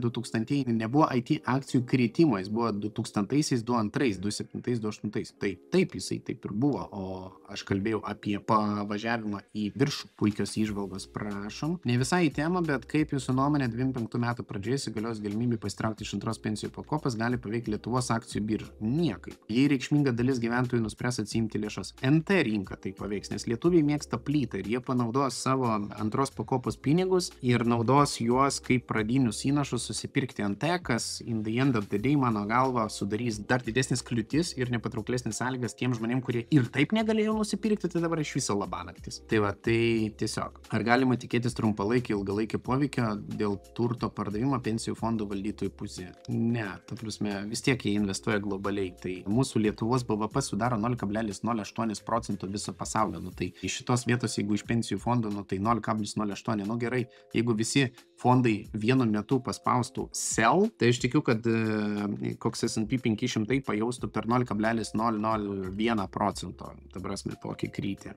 nebuvo IT akcijų kritimo, jis buvo 2000-aisiais, 2002, 2007, 2008. Tai taip, jisai taip ir buvo, o aš kalbėjau apie pavažiavimą į viršų. Puikios įžvalgos, prašom. Ne visai į temą, bet kaip jūsų nuomonė 25 metų pradžioje įsigalios galimybė pasitraukti iš antros pensijų pakopos gali paveikti Lietuvos akcijų biržą? Niekaip. Jei reikšminga dalis gyventojų nuspręs atsiimti lėšas, NT rinka tai paveiks, nes lietuviai mėgsta plytą ir jie panaudos savo antros pakopos pinigus ir naudos juos kaip pradinius įnašus susipirkti NT, kas in the end of the day, mano galva, sudarys dar didesnis kliūtis ir nepatrauklesnis sąlygas tiem žmonėm, kurie ir taip negalėjo nusipirkti, tai dabar iš viso labanaktis. Tai tiesiog. Ar galima tikėtis trumpalaikį, ilgalaikį poveikio dėl turto pardavimo pensijų fondų valdytojų pusėje? Ne, ta prasme, vis tiek jie investuoja globaliai. Tai mūsų Lietuvos BVP sudaro 0,08% viso pasaulio. Tai iš šitos vietos, jeigu iš pensijų fondų, tai 0,08. Gerai, jeigu visi fondai vienu metu paspaustų sell, tai aš tikiu, kad koks S&P 500 pajaustų per 0,001%. Ta prasme, tokį krytį.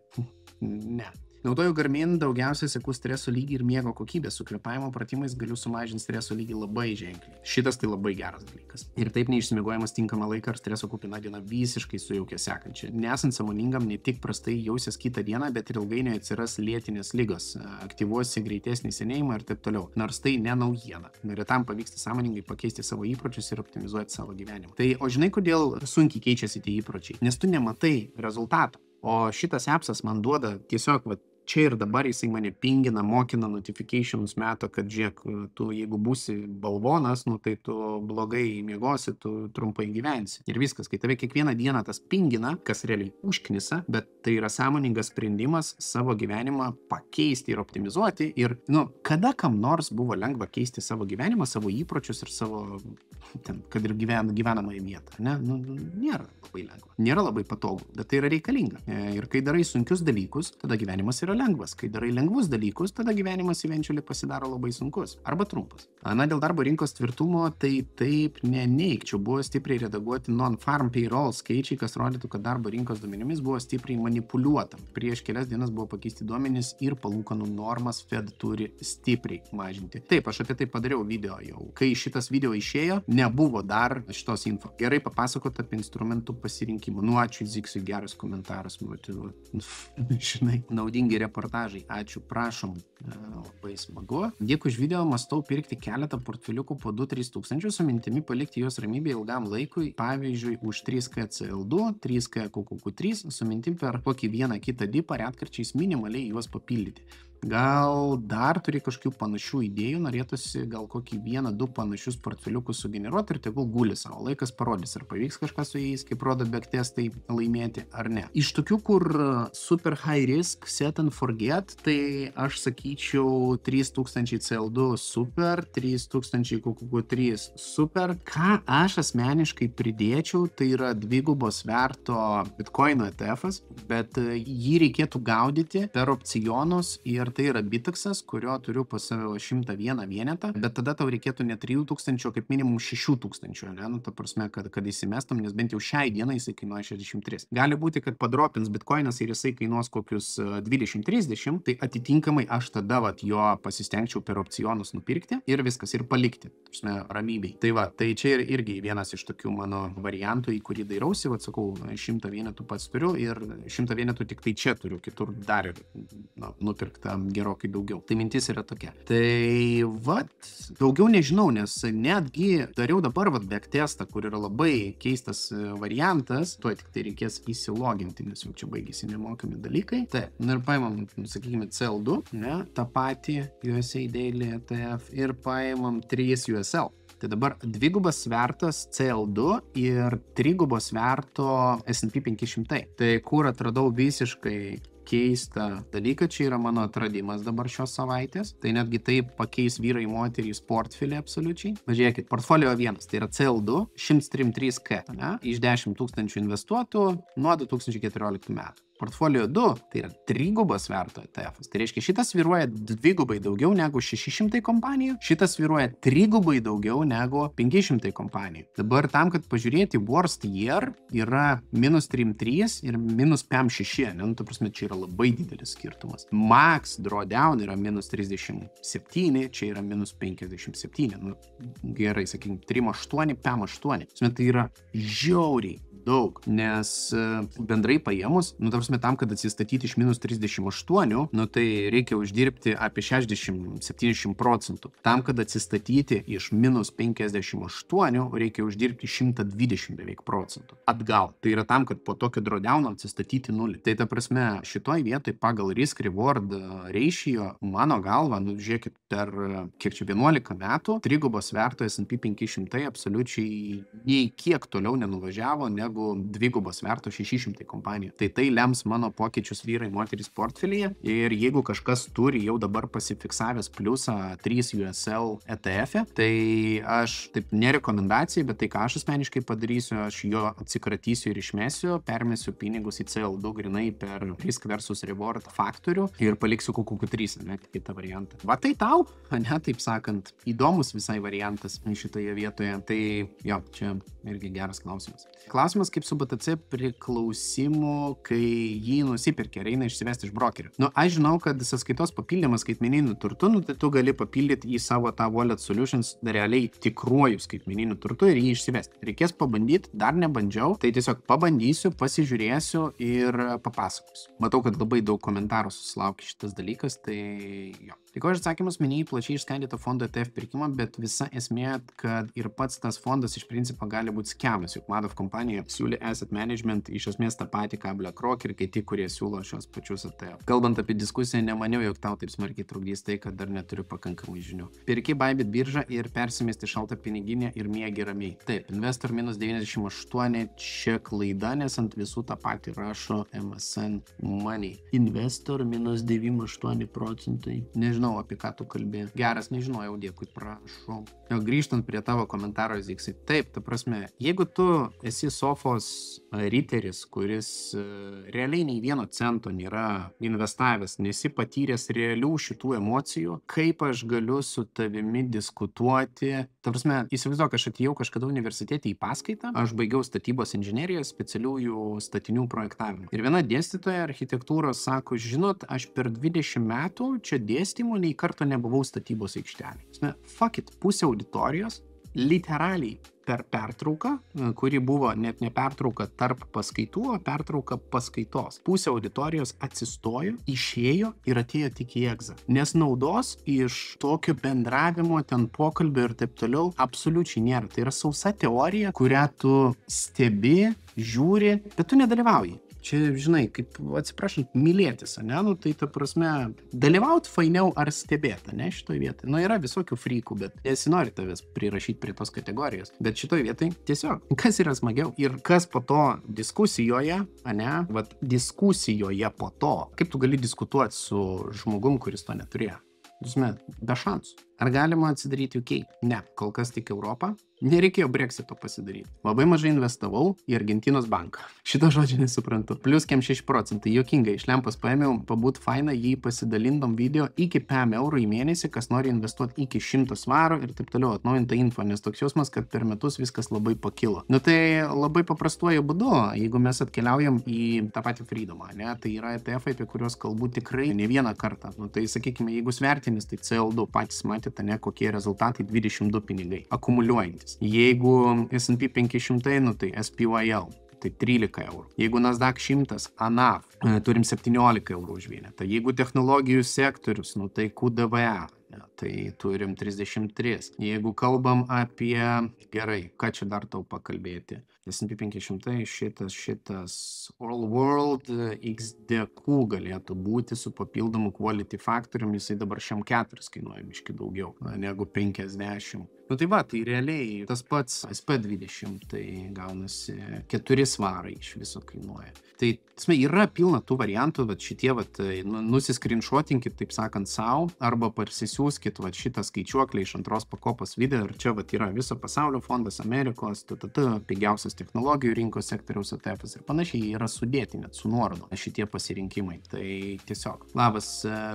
Ne. Naudoju Garmin, daugiausiai seku streso lygį ir miego kokybę. Su kvėpavimo pratimais galiu sumažinti streso lygį labai ženkliai. Šitas tai labai geras dalykas. Ir taip neišsimiegojimas tinkamą laiką ar streso kupina diena visiškai sujaukia sekančią. Nesant sąmoningam, ne tik prastai jausies kitą dieną, bet ir ilgainiui atsiras lėtinės ligos, aktyvuosi greitesnį senėjimą ir taip toliau. Nors tai ne naujiena. Neretam pavyksta sąmoningai pakeisti savo įpročius ir optimizuoti savo gyvenimą. Tai o žinai, kodėl sunkiai keičiasi tie įpročiai? Nes tu nematai rezultato. O šitas appsas man duoda tiesiog čia ir dabar jisai mane pingina, mokina, notifications meto, kad žiūrėk, tu jeigu būsi balvonas, tai tu blogai miegosi, tu trumpai gyvensi. Ir viskas, kai tave kiekvieną dieną tas pingina, kas realiai užknisa, bet tai yra sąmoningas sprendimas savo gyvenimą pakeisti ir optimizuoti. Ir, kada kam nors buvo lengva keisti savo gyvenimą, savo įpročius ir savo, kad ir gyvenamąją vietą, ne? Nėra labai lengva. Nėra labai patogu, bet tai yra reikalinga. Ir kai darai sunkius dalykus, tada gyvenimas yra lengvas. Kai darai lengvus dalykus, tada gyvenimas eventually pasidaro labai sunkus arba trumpas. Dėl darbo rinkos tvirtumo, tai taip neneigčiau. Buvo stipriai redaguoti non-farm payroll skaičiai, kas rodytų, kad darbo rinkos duomenimis buvo stipriai manipuliuota. Prieš kelias dienas buvo pakeisti duomenys ir palūkanų normas Fed turi stipriai mažinti. Taip, aš apie tai padariau video jau. Kai šitas video išėjo, nebuvo dar šitos info. Gerai papasakot apie instrumentų pasirinkimą. Ačiū Ziksui, geras komentaras. Žinai, naudingi reportažai. Ačiū, prašom. Labai smagu. Dėkui už video, mąstau pirkti keletą portfeliukų po 2-3 tūkstančius su mintimi palikti juos ramybėje ilgam laikui, pavyzdžiui, už 3K CL2, 3K QQQ3, su mintim per kokį vieną kitą dipą retkarčiais minimaliai juos papildyti. Gal dar turi kažkokių panašių idėjų, norėtųsi gal kokį 1-2 panašius portfeliukus sugeneruoti ir tegul guli savo. Laikas parodys, ar pavyks kažką su jais, kaip rodo backtestai, laimėti ar ne. Iš tokių, kur super high risk, set and forget, tai aš sakyčiau jau 3000 CL2 super, 3000 QQQ3 super. Ką aš asmeniškai pridėčiau, tai yra dvigubo sverto Bitcoino ETF-as, bet jį reikėtų gaudyti per opcionus ir tai yra Bitaxas, kurio turiu pas save 101 vienetą, bet tada tau reikėtų ne 3000, kaip minimum 6000, ne? Nu, ta prasme, kad įsimestum, nes bent jau šiai dienai jisai kainuoja 63. Gali būti, kad padropins Bitcoinas ir jisai kainuos kokius 20-30, tai atitinkamai aš tada jo pasistengčiau per opcionus nupirkti ir viskas, ir palikti, prasme, ramybei. Tai va, tai čia irgi vienas iš tokių mano variantų, į kurį dairausi, sakau, 100 vienetų pats turiu ir 100 vienetų tik tai čia turiu, kitur dar ir nupirkta gerokai daugiau. Tai mintis yra tokia. Tai daugiau nežinau, nes netgi dariau dabar backtestą, kur yra labai keistas variantas, tuo tik tai reikės įsiloginti, nes jau čia baigėsi nemokami dalykai. Taip, ir paimam, sakykime, CL2, ne, tą patį USA Daily ETF ir paimam 3 USL. Tai dabar dvigubas svertas CL2 ir trigubos sverto S&P 500. Tai kur atradau visiškai keistą dalyką, čia yra mano atradimas dabar šios savaitės, tai netgi taip pakeis vyrai moterys portfelį absoliučiai. Važiuokit, portfolio 1, tai yra CL2 103K, ne, iš 10 000 investuotų nuo 2014 metų. Portfolio 2, tai yra trigubos sverto ETF-as. Tai reiškia, šitas svyruoja dvigubai daugiau negu 600 kompanijų, šitas svyruoja trigubai daugiau negu 500 kompanijų. Dabar tam, kad pažiūrėti worst year, yra -3,3 ir -5,6. Nu, ta prasme, čia yra labai didelis skirtumas. Max drawdown yra -37, čia yra -57. Nu, gerai, sakykime, 3,8, 5,8. Tai yra žiauriai daug, nes bendrai paėmus, nu, ta prasme, tam, kad atsistatyti iš -38, nu, tai reikia uždirbti apie 60-70%. Tam, kad atsistatyti iš -58, reikia uždirbti 120 beveik procentų. Atgal. Tai yra tam, kad po tokio drawdowno atsistatyti nulį. Tai ta prasme, šitoj vietoj pagal risk-reward ratio, mano galva, nu, žiūrėkit, per kiek čia 11 metų, trigubos sverto S&P 500 absoliučiai nei kiek toliau nenuvažiavo negu dvigubos sverto 600 kompanijų. Tai lems mano pokyčius vyrai moterys portfelyje ir jeigu kažkas turi jau dabar pasifiksavęs pliusą 3 USL ETF, tai aš taip nerekomendacijai, bet tai ką aš asmeniškai padarysiu, aš jo atsikratysiu ir išmesiu, permesiu pinigus į CL2 grinai per risk versus reward faktorių ir paliksiu QQQ3, ne, kitą variantą. Va tai tau, ne, taip sakant, įdomus visai variantas šitoje vietoje. Tai jo, čia irgi geras klausimas. Klausimas, kaip su BTC priklausimu, kai jį nusipirkė ir eina išsivesti iš brokerio. Nu, aš žinau, kad sąskaitos papildymas skaitmeniniu turtu, nu, tai tu gali papildyti į savo tą Wallet Solutions realiai tikruoju skaitmeniniu turtu ir jį išsivesti. Reikės pabandyti, dar nebandžiau, tai tiesiog pabandysiu, pasižiūrėsiu ir papasakosiu. Matau, kad labai daug komentarų susilaukė šitas dalykas, tai jo. Tai ko aš atsakymus minėjai plačiai išskaidyto fondo ETF pirkimą, bet visa esmė, kad ir pats tas fondas iš principo gali būti skemas, juk Madoff kompanija siūlė asset management iš esmės tą patį ką BlackRock ir kiti, kurie siūlo šios pačius ETF. Kalbant apie diskusiją, nemaniau, jog tau taip smarkiai trukdys tai, kad dar neturiu pakankamai žinių. Pirki Bybit biržą ir persimesti šaltą piniginę ir miegi ramiai. Taip, investor -98, čia klaida, nes ant visų tą patį rašo MSN Money. Investor -98 procentai. Nežinau, apie ką tu kalbė. Geras, nežinojau, dėkui, prašau. Jo, grįžtant prie tavo komentaro, Ziksai. Taip, ta prasme, jeigu tu esi sofos riteris, kuris realiai nei vieno cento nėra investavęs, nesi patyręs realių šitų emocijų, kaip aš galiu su tavimi diskutuoti? Ta prasme, įsivaizduok, aš atėjau kažkada universitete į paskaitą, aš baigiau statybos inžineriją, specialiųjų statinių projektavimą. Ir viena dėstytoja architektūros sako, žinot, aš per 20 metų čia dėstymo nei karto nebuvau statybos aikštelė. Fuck it, pusė auditorijos, literaliai per pertrauką, kuri buvo net ne pertrauka tarp paskaitų, o pertrauka paskaitos. Pusė auditorijos atsistojo, išėjo ir atėjo tik į egzą. Nes naudos iš tokio bendravimo, ten pokalbio ir taip toliau absoliučiai nėra. Tai yra sausa teorija, kurią tu stebi, žiūri, bet tu nedalyvauji. Čia, žinai, kaip, atsiprašant, mylėtis, ne? Nu, tai ta prasme, dalyvauti fainiau ar stebėti, ne, šitoj vietoj. Nu, yra visokių frykų, bet nesinori tavęs prirašyti prie tos kategorijos. Bet šitoj vietoj tiesiog, kas yra smagiau ir kas po to diskusijoje, ne, vat diskusijoje po to, kaip tu gali diskutuoti su žmogum, kuris to neturėjo. Be šansų. Ar galima atsidaryti UK? Ne, kol kas tik Europą. Nereikėjo Brexito pasidaryti. Labai mažai investavau į Argentinos banką. Šito žodžio nesuprantu. Plius 6%. Jokingai, iš lempos paėmiau, pabūt fainą, jį pasidalindom video iki 5 eurų į mėnesį, kas nori investuoti iki 100 svarų ir taip toliau atnaujinta info, nes toks jausmas, kad per metus viskas labai pakilo. Nu tai labai paprastuoju būdu, jeigu mes atkeliaujam į tą patį Freedomą, ne, tai yra ETF, apie kuriuos kalbu tikrai ne vieną kartą. Nu tai sakykime, jeigu svertinis, tai CL2 patys matėte, ne, kokie rezultatai 22 pinigai, akumuliuojantis. Jeigu S&P 500, nu tai SPYL, tai 13 eurų. Jeigu Nasdaq 100, ANAF, turim 17 eurų už vienetą. Jeigu technologijų sektorius, nu tai QDVA, tai turim 33. Jeigu kalbam apie, gerai, ką čia dar tau pakalbėti? S&P 500, šitas All World XDQ galėtų būti su papildomu quality faktorium, jisai dabar 4 kainuoja biški daugiau negu 50. Nu tai va, tai realiai tas pats SP20, tai gaunasi 4 svarai iš viso kainuoja. Tai yra pilna tų variantų, bet šitie nusiskrinšotinkit, taip sakant, savo, arba parsisiųskit šitą skaičiuoklę iš antros pakopos video, ir čia yra viso pasaulio fondas, Amerikos, pigiausias technologijų rinkos sektoriaus ETF ir panašiai, yra sudėti net su nuorodu šitie pasirinkimai. Tai tiesiog, labas,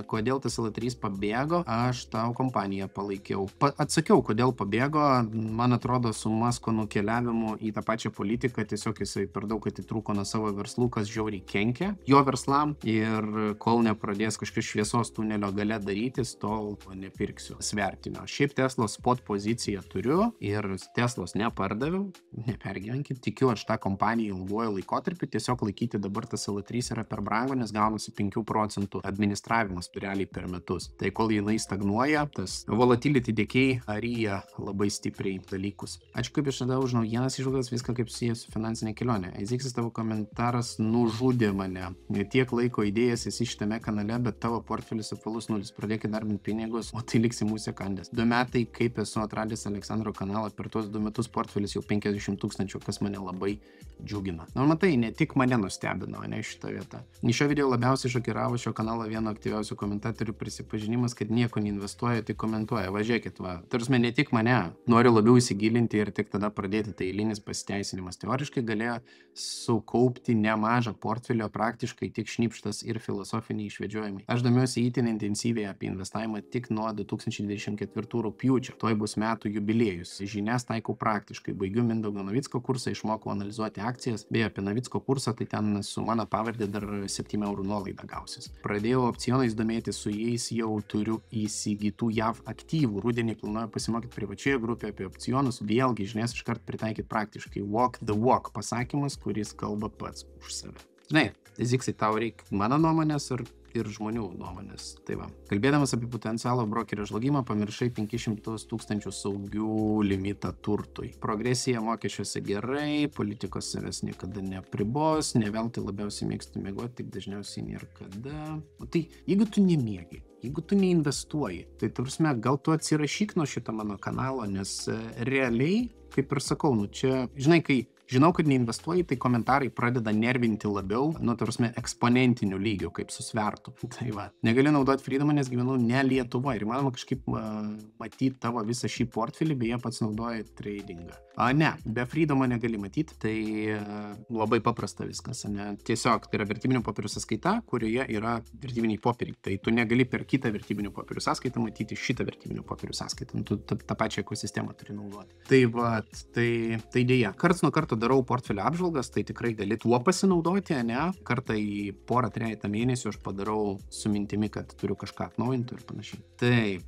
kodėl tas L3 pabėgo, aš tau kompaniją palaikiau. Atsakiau, kodėl pabėgo, man atrodo, su Masko nukeliavimu į tą pačią politiką, tiesiog jisai per daug atitrūko nuo savo verslų, kas žiauriai kenkia jo verslam, ir kol nepradės kažkokios šviesos tunelio gale darytis, tol nepirksiu svertinio. Šiaip Teslos spot poziciją turiu ir Teslos nepardaviau, nepergyvenkit, tikiu aš tą kompaniją ilguoju laikotarpiu, tiesiog laikyti dabar tas L3 yra per brangu, nes gaunasi 5% administravimas realiai per metus. Tai kol jinai stagnuoja, tas volatility decay ryja labai stipriai dalykus. Ačiū kaip išada už naujienas, išvalgas, viską kaip susijęs su finansinė kelionė. Eiziksis, tavo komentaras nužudė mane. Tiek laiko įdėjęs esi šitame kanale, bet tavo portfelis apvalus 0. Pradėkit darbinti pinigus, o tai liksi mūsų sekandės. 2 metai, kaip esu atradęs Aleksandro kanalą, per tuos 2 metus portfelis jau 50 000, kas mane labai džiugina. Na, matai, ne tik mane nustebino, ne šitą vietą. Iš šio video labiausiai šokiravo šio kanalo vieno aktyviausių komentatorių prisipažinimas, kad nieko neinvestuoja, tik komentuoja. Važiuokit, va. Tarsi ne tik mane, noriu labiau įsigilinti ir tik tada pradėti. Tai eilinis pasiteisinimas. Teoriškai galėjo sukaupti nemažą portfelio, praktiškai tik šnipštas ir filosofiniai išvedžiojimai. Aš domiuosi itin intensyviai apie investavimą tik nuo 2024 rugpjūčio. Tuoj bus metų jubiliejus. Žinias taikau praktiškai. Baigiu Mindaugo Navicko kursą, išmokau analizuoti akcijas. Beje, apie Navicko kursą, tai ten su mano pavardė dar 7 eurų nuolaida gausis. Pradėjau opcionais domėti, su jais jau turiu įsigytų JAV aktyvų. Rudenį planuoju pasimokyti privačioje grupėje apie opcionus. Vėlgi, žinias iškart pritaikyti praktiškai. Walk the walk pasakymas, kuris kalba pats už save. Žinai, Ziksai, tau reikia mano nuomonės ir žmonių nuomonės. Tai va. Kalbėdamas apie potencialo brokerio žlugimą, pamiršai 500 000 saugių limitą turtui. Progresija mokesčiuose gerai, politikos savęs niekada nepribos, neveltui labiausiai mėgstu miegoti, tik dažniausiai nėra kada. O tai, jeigu tu nemiegi, jeigu tu neinvestuoji, tai prasme, gal tu atsirašyk nuo šito mano kanalo, nes realiai, kaip ir sakau, nu čia, žinai, kai žinau, kad neinvestuoji, tai komentarai pradeda nervinti labiau, nu, tarsi eksponentiniu lygiu, kaip susvertų. Tai va, negaliu naudoti Freedomą, nes gyvenu ne Lietuvoje ir manoma kažkaip matyti tavo visą šį portfelį, beje pats naudoji tradingą. Ne, be Freedomo negali matyti, tai labai paprasta viskas, ne? Tiesiog tai yra vertybinių popierių sąskaita, kurioje yra vertybiniai popieriai. Tai tu negali per kitą vertybinių popierių sąskaitą matyti šitą vertybinių popierių sąskaitą. Tu tą pačią ekosistemą turi naudoti. Tai va, tai dėja. Karts nuo karto darau portfelio apžvalgas, tai tikrai gali tuo pasinaudoti, ne? Kartą į porą trejata mėnesių aš padarau su mintimi, kad turiu kažką atnaujinti ir panašiai.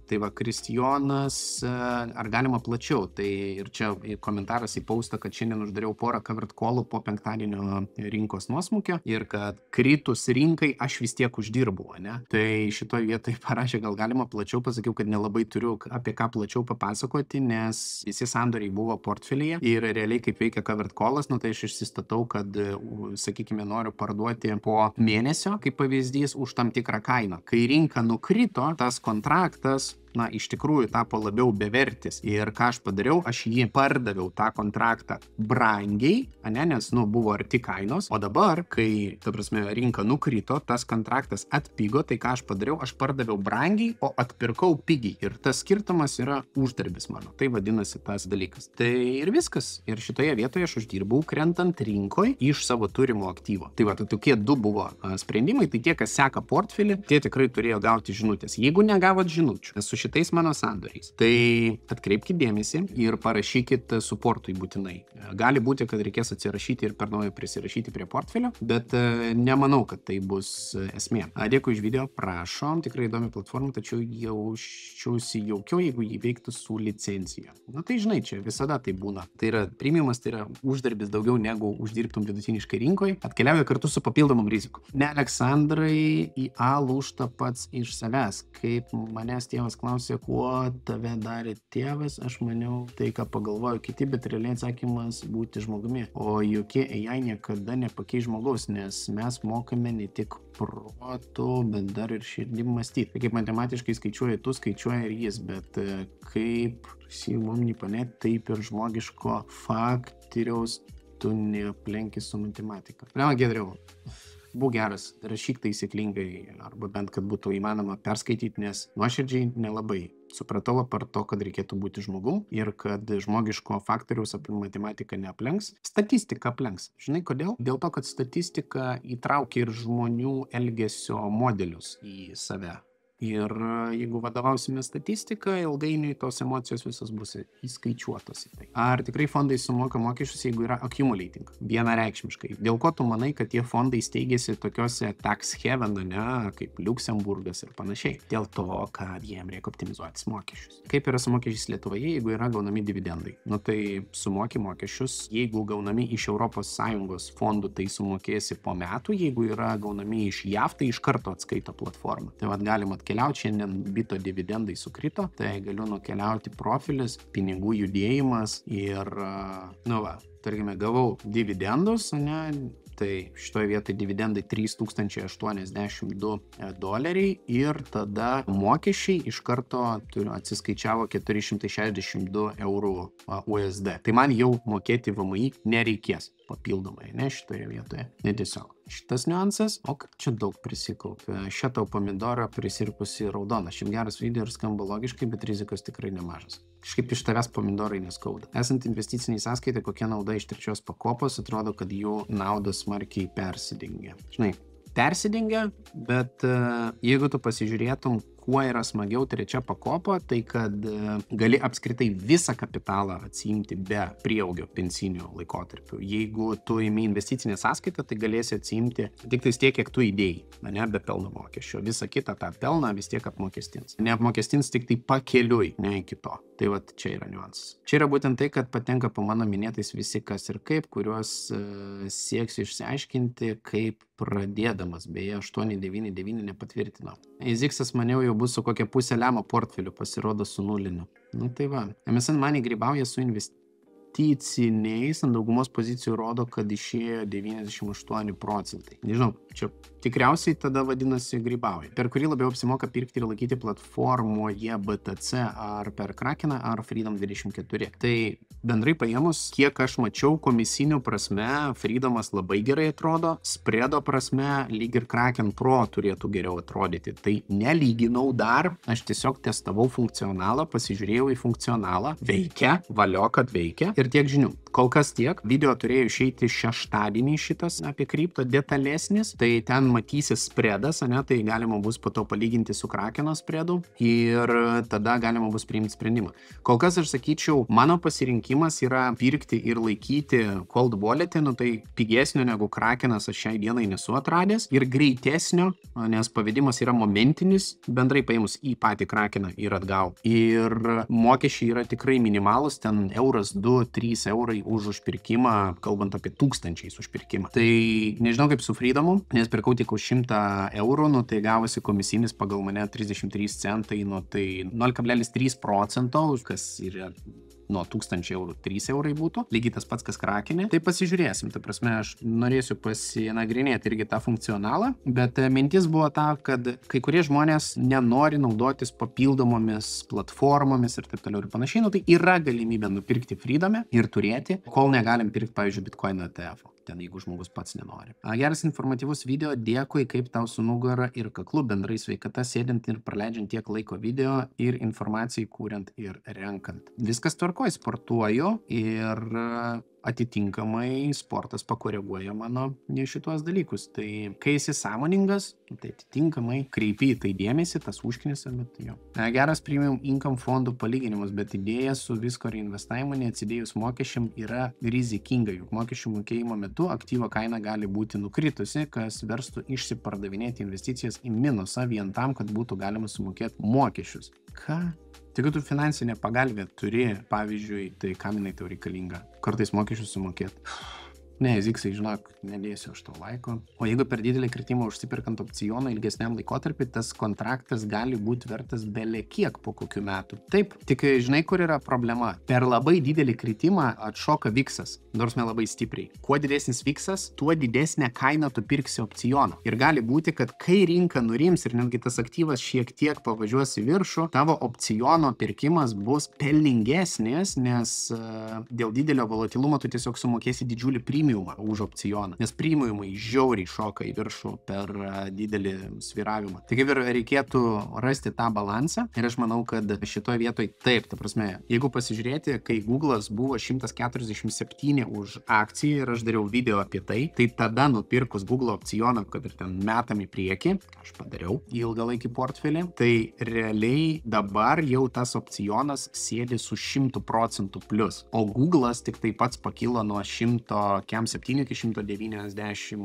Tai va, Kristijonas, ar galima plačiau? Tai ir čia komentaras į postą, kad šiandien uždariau porą covered callų po penktadienio rinkos nuosmukio ir kad kritus rinkai aš vis tiek uždirbau, ne? Tai šitoje vietoje parašė, gal galima plačiau, pasakiau, kad nelabai turiu apie ką plačiau papasakoti, nes visi sandoriai buvo portfelyje ir realiai kaip veikia covered callas, nu tai aš išsistatau, kad, sakykime, noriu parduoti po mėnesio, kaip pavyzdys, už tam tikrą kainą. Kai rinka nukrito, tas kontraktas na, iš tikrųjų tapo labiau bevertis. Ir ką aš padariau, aš jį pardaviau tą kontraktą brangiai, nes, buvo arti kainos, o dabar, kai, ta prasme, rinka nukrito, tas kontraktas atpigo, tai ką aš padariau, aš pardaviau brangiai, o atpirkau pigiai. Ir tas skirtumas yra uždarbis mano. Tai vadinasi tas dalykas. Tai ir viskas. Ir šitoje vietoje aš uždirbau krentant rinkoje iš savo turimo aktyvo. Tai va, tai tokie du buvo sprendimai, tai tie, kas seka portfelį, tie tikrai turėjo gauti žinutės. Jeigu negavot žinučių su šitais mano sandoriais, tai atkreipkite dėmesį ir parašykit suportui būtinai. Gali būti, kad reikės atsirašyti ir per naują prisirašyti prie portfelio, bet nemanau, kad tai bus esmė. Dėkui už video, prašom, tikrai įdomi platforma, tačiau jaučiausi jaukiau, jeigu jį veiktų su licencija. Na tai žinai, čia visada tai būna. Tai yra premiumas, tai yra uždarbis daugiau negu uždirbtum vidutiniškai rinkoje, atkeliauja kartu su papildomom rizikom. Ne, Aleksandrai, į A lūžta pats iš savęs. Kaip manęs tėvas klausė, kuo tave darė tėvas, aš maniau tai, ką pagalvoju kiti, bet realiai atsakymas būti žmogumi. O jokie AI niekada nepakeis žmogaus, nes mes mokame ne tik protų, bet dar ir širdim mąstyti. Kaip matematiškai skaičiuoja tu, skaičiuoja ir jis, bet kaip Simomni panet, taip ir žmogiško faktoriaus tu neaplenki su matematika. Prema, Giedriau, būk geras, rašyk taisyklingai, arba bent, kad būtų įmanoma perskaityti, nes nuoširdžiai nelabai supratau apart to, kad reikėtų būti žmogum ir kad žmogiško faktoriaus apie matematiką neaplenks, statistika aplenks. Žinai kodėl? Dėl to, kad statistika įtraukia ir žmonių elgesio modelius į save. Ir jeigu vadovausime statistiką, ilgainiui tos emocijos visos bus įskaičiuotos į tai. Ar tikrai fondai sumoka mokesčius, jeigu yra accumulating? Vienareikšmiškai. Dėl ko tu manai, kad tie fondai steigėsi tokiuose tax heaven, kaip Liuksemburgas ir panašiai? Dėl to, kad jiem reikia optimizuotis mokesčius. Kaip yra su mokesčiais Lietuvoje, jeigu yra gaunami dividendai? Tai sumoki mokesčius, jeigu gaunami iš ES fondų, tai sumokėsi po metų, jeigu yra gaunami iš JAV, tai iš karto atskaito platformą. Tai vad galima atkeliauti, šiandien bito dividendai sukrito, tai galiu nukeliauti profilis, pinigų judėjimas ir, tarkime, gavau dividendus, tai šitoje vietoje dividendai $3082 ir tada mokesčiai iš karto atsiskaičiavo 462 eurų USD. Tai man jau mokėti VMI nereikės papildomai, šitoje vietoje. Netiesiog. Šitas niuansas, čia daug prisikaupė. Šitą pomidorą prisirpusi raudoną. Šiaip geras video ir skamba logiškai, bet rizikos tikrai nemažas. Kažkaip iš tavęs pomidorai neskauda. Esant investiciniai sąskaitai, kokia nauda iš trečios pakopos, atrodo, kad jų naudos smarkiai persidengia. Žinai, persidengia, bet jeigu tu pasižiūrėtum, kuo yra smagiau trečia pakopa, tai kad gali apskritai visą kapitalą atsiimti be prieaugio pensinio laikotarpiu. Jeigu tu imi investicinę sąskaitą, tai galėsi atsiimti tik tais tiek, kiek tu įdėjai, be pelno mokesčio. Visą kitą tą pelną vis tiek apmokestins. Neapmokestins tik tai pakeliui, ne iki to. Tai vat čia yra niuansas. Čia yra būtent tai, kad patenka po mano minėtais visi kas ir kaip, kuriuos sieksiu išsiaiškinti, kaip pradėdamas. Beje, 899 nepatvirtino. Eziksas maniau jau bus su kokia pusė lemo portfeliu, pasirodo su nuliniu. Tai va. MSN Money grybauja su investiciniais, ant daugumos pozicijų rodo, kad išėjo 98%. Nežinau, čia tikriausiai tada vadinasi grybauja. Per kurį labiau apsimoka pirkti ir laikyti platformoje BTC ar per Krakeną ar Freedom 24. Tai bendrai paėmus, kiek aš mačiau komisinių prasme, Freedomas labai gerai atrodo, spredo prasme, lyg ir Kraken Pro turėtų geriau atrodyti. Tai nelyginau dar, aš tiesiog testavau funkcionalą, pasižiūrėjau į funkcionalą, veikia, valio, kad veikia ir tiek žinių. Kol kas tiek, video turėjo išeiti šeštadienį šitas apie kripto detalesnis, tai ten matysis spredas, tai galima bus po to palyginti su Krakeno spredu ir tada galima bus priimti sprendimą. Kol kas aš sakyčiau, mano pasirinkimas yra pirkti ir laikyti cold walletį, tai pigesnio negu Krakenas aš šiai dienai nesu atradęs ir greitesnio, nes pavedimas yra momentinis, bendrai paėmus į patį Krakeną ir atgal. Ir mokesčiai yra tikrai minimalus, ten euras, 2-3 eurai už užpirkimą, kalbant apie tūkstančiais užpirkimą. Tai nežinau kaip su Freedomu, nes pirkau tik už 100 eurų, tai gavosi komisinis pagal mane 33 centai, tai 0,3%, kas yra nuo 1000 eurų 3 eurai būtų, lygiai tas pats, kas Krakenė. Tai pasižiūrėsim, ta prasme, aš norėsiu pasinagrinėti irgi tą funkcionalą, bet mintis buvo ta, kad kai kurie žmonės nenori naudotis papildomomis platformomis ir taip toliau ir panašiai, tai yra galimybė nupirkti Freedome ir turėti, kol negalim pirkti, pavyzdžiui, Bitcoin ETF. Ten, jeigu žmogus pats nenori. Geras informatyvus video, dėkui, kaip tau su nugara ir kaklu, bendrai sveikata, sėdint ir praleidžiant tiek laiko video ir informacijai kūriant ir renkant. Viskas tvarkoj, sportuoju ir atitinkamai sportas pakoreguoja mano šitos dalykus. Tai kai esi sąmoningas, tai atitinkamai kreipi į tai dėmesį, tas užknisa, bet jo. Geras premium income fondų palyginimas, bet idėja su visko reinvestavimu neatsidėjus mokesčiam yra rizikinga, juk mokesčių mokėjimo metu aktyvo kaina gali būti nukritusi, kas verstų išsipardavinėti investicijas į minusą vien tam, kad būtų galima sumokėti mokesčius. Ką? Tik tu finansinę pagalbę turi, pavyzdžiui, tai kam jinai tau reikalinga? Kartais mokesčius sumokėti. Ne, Ziksai, žinok, nedėsiu aš to laiko. O jeigu per didelį kritimą užsipirkant opcioną ilgesniam laikotarpį, tas kontraktas gali būti vertas bele kiek po kokių metų. Taip, tik žinai, kur yra problema. Per labai didelį kritimą atšoka viksas, nors labai stipriai. Kuo didesnis viksas, tuo didesnę kainą tu pirksi opcioną. Ir gali būti, kad kai rinka nurims ir netgi tas aktyvas šiek tiek pavažiuos į viršų, tavo opciono pirkimas bus pelningesnis, nes dėl didelio volatilumo tu tiesiog sumokėsi didžiulį premiumą už opcioną, nes premiumai žiauriai šoka į viršų per didelį svyravimą. Tai kaip ir reikėtų rasti tą balansą ir aš manau, kad šitoje vietoje taip, ta prasme, jeigu pasižiūrėti, kai Google'as buvo 147 už akciją ir aš dariau video apie tai, tai tada nupirkus Google opcioną, kad ir ten metam į priekį, aš padariau į ilgalaikį portfelį, tai realiai dabar jau tas opcionas sėdi su 100% plius, o Google'as tik tai pats pakilo nuo 107 iki 195,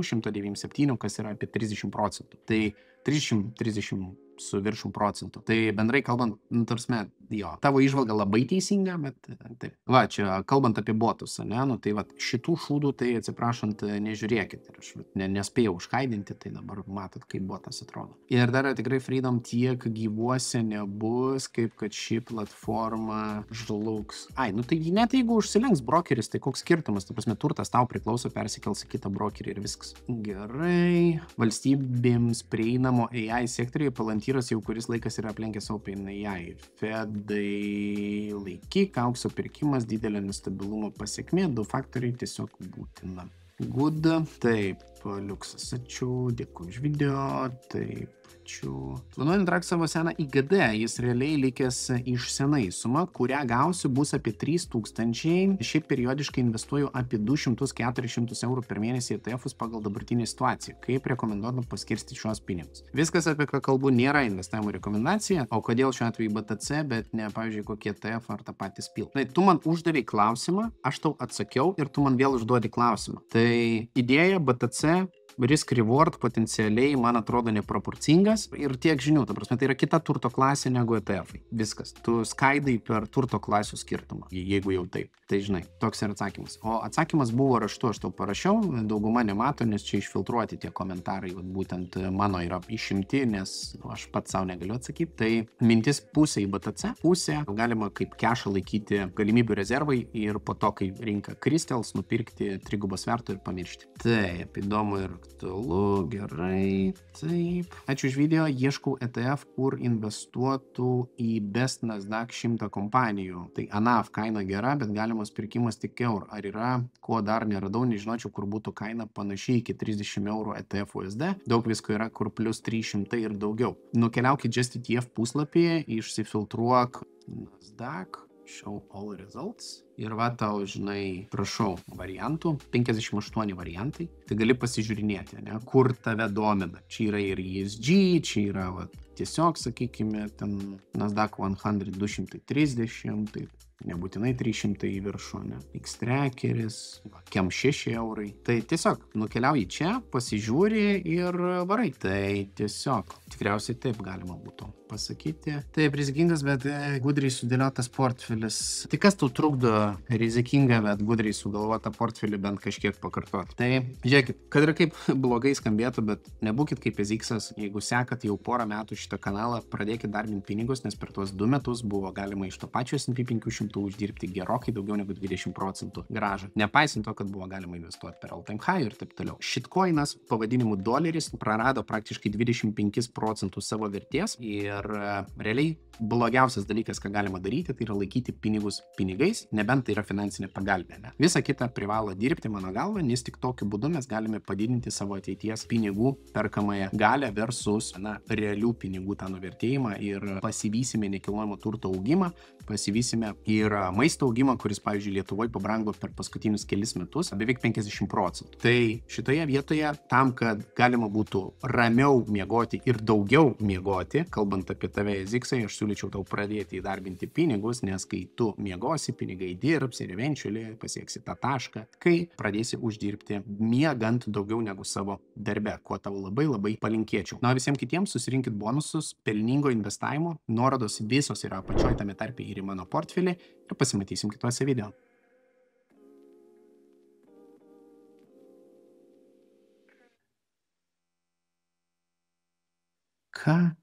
197, kas yra apie 30%. Tai 30 su viršum procentų. Tai bendrai kalbant, tarsi, jo, tavo įžvalga labai teisinga, bet taip. Va, čia kalbant apie botus, ne, tai va, šitų šūdų, tai atsiprašant, nežiūrėkit. Ir aš nespėjau užkaidinti, tai dabar matot, kaip botas atrodo. Ir dar tikrai Freedom tiek gyvuose nebus, kaip kad ši platforma žlugs. Tai net jeigu užsilenks brokeris, tai koks skirtumas, ta prasme, turtas tau priklauso, persikels į kitą brokerį ir viskas. Gerai. Valstybėms prieinamo AI sektoriai palantyras jau kuris laikas yra aplenkęs OpenAI. Fedai laikyk, aukso pirkimas, didelio nestabilumo pasiekmė, 2 faktoriai tiesiog būtina. Good, taip, liuksas, ačiū, dėkui už video, taip. Planuojant trakt savo seną IGD, jis realiai likęs iš senai. Suma, kurią gausiu, bus apie 3000. Šiaip periodiškai investuoju apie 200-400 eurų per mėnesį ETF-us pagal dabartinį situaciją. Kaip rekomenduotum paskirstyti šios pinigus? Viskas, apie ką kalbu, nėra investavimo rekomendacija, o kodėl šiuo atveju BTC, bet ne, pavyzdžiui, kokie ETF ar tą patį SPIL. Tu man uždavei klausimą, aš tau atsakiau ir tu man vėl užduodi klausimą. Tai idėja BTC risk reward potencialiai, man atrodo, neproporcingas ir tiek žinių, ta prasme, tai yra kita turto klasė negu ETF-ai. Viskas. Tu skaidai per turto klasių skirtumą, jeigu jau taip. Tai žinai, toks yra atsakymas. O atsakymas buvo raštu, aš tau parašiau, dauguma nemato, nes čia išfiltruoti tie komentarai, būtent mano yra išimti, nes aš pats savo negaliu atsakyti. Tai mintis pusė į BTC, pusė galima kaip kešą laikyti galimybių rezervai ir po to, kai rinka kristels, nupirkti trigubą svertų ir pamiršti. Taip, įdomu ir aktualu, gerai, taip. Ačiū už video, ieškau ETF, kur investuotų į best Nasdaq 100 kompanijų. Tai ANAF kaina gera, bet galimas pirkimas tik eur. Ar yra, ko dar neradau, nežinočiau, kur būtų kaina panašiai iki 30 eurų ETF USD. Daug visko yra, kur plus 300 ir daugiau. Nukeliauk į Just ETF puslapį, išsifiltruok Nasdaq, show all results. Ir va tau, žinai, prašau variantų, 58 variantai, tai gali pasižiūrinėti, ne, kur tave domina. Čia yra ir ESG, čia yra va, tiesiog, sakykime, ten Nasdaq 100 230, tai nebūtinai 300 į viršų, ne, X-Trackeris, kem 6 eurai. Tai tiesiog nukeliauji čia, pasižiūri ir varai. Tai tiesiog, tikriausiai taip galima būtų pasakyti. Taip, rizikingas, bet gudriai sudėliotas portfelis. Tai kas tau trukdo rizikinga, bet gudriai sugalvota portfelį bent kažkiek pakartoti? Tai, žiūrėkit, kad ir kaip blogai skambėtų, bet nebūkit kaip Eziksas, jeigu sekat jau porą metų šitą šitą kanalą, pradėkit darbinti pinigus, nes per tuos 2 metus buvo galima iš to pačio S&P 500 uždirbti gerokai daugiau negu 20% gražą. Nepaisant to, kad buvo galima investuoti per all-time high ir taip toliau. Shitcoinas pavadinimu doleris prarado praktiškai 25% savo vertės ir realiai blogiausias dalykas, ką galima daryti, tai yra laikyti pinigus pinigais, nebent tai yra finansinė pagalbė. Ne? Visa kita privalo dirbti, mano galva, nes tik tokiu būdu mes galime padidinti savo ateities pinigų perkamąją galę versus realių pinigų tą nuvertėjimą ir pasivysime nekilnojamo turto augimą, pasivysime ir maisto augimą, kuris, pavyzdžiui, Lietuvoje pabrango per paskutinius kelis metus beveik 50%. Tai šitoje vietoje, tam, kad galima būtų ramiau miegoti ir daugiau miegoti, kalbant apie tave, Ziksai, aš siūlyčiau tau pradėti įdarbinti pinigus, nes kai tu miegosi, pinigai dirbs ir eventually pasieksi tą tašką, kai pradėsi uždirbti miegant daugiau negu savo darbe, ko tau labai labai palinkėčiau. Na, visiems kitiems susirinkit bonusus pelningo investavimo, nuorodos visos yra apačioje, tame tarpe ir į mano portfelį ir pasimatysim kituose video. Ką?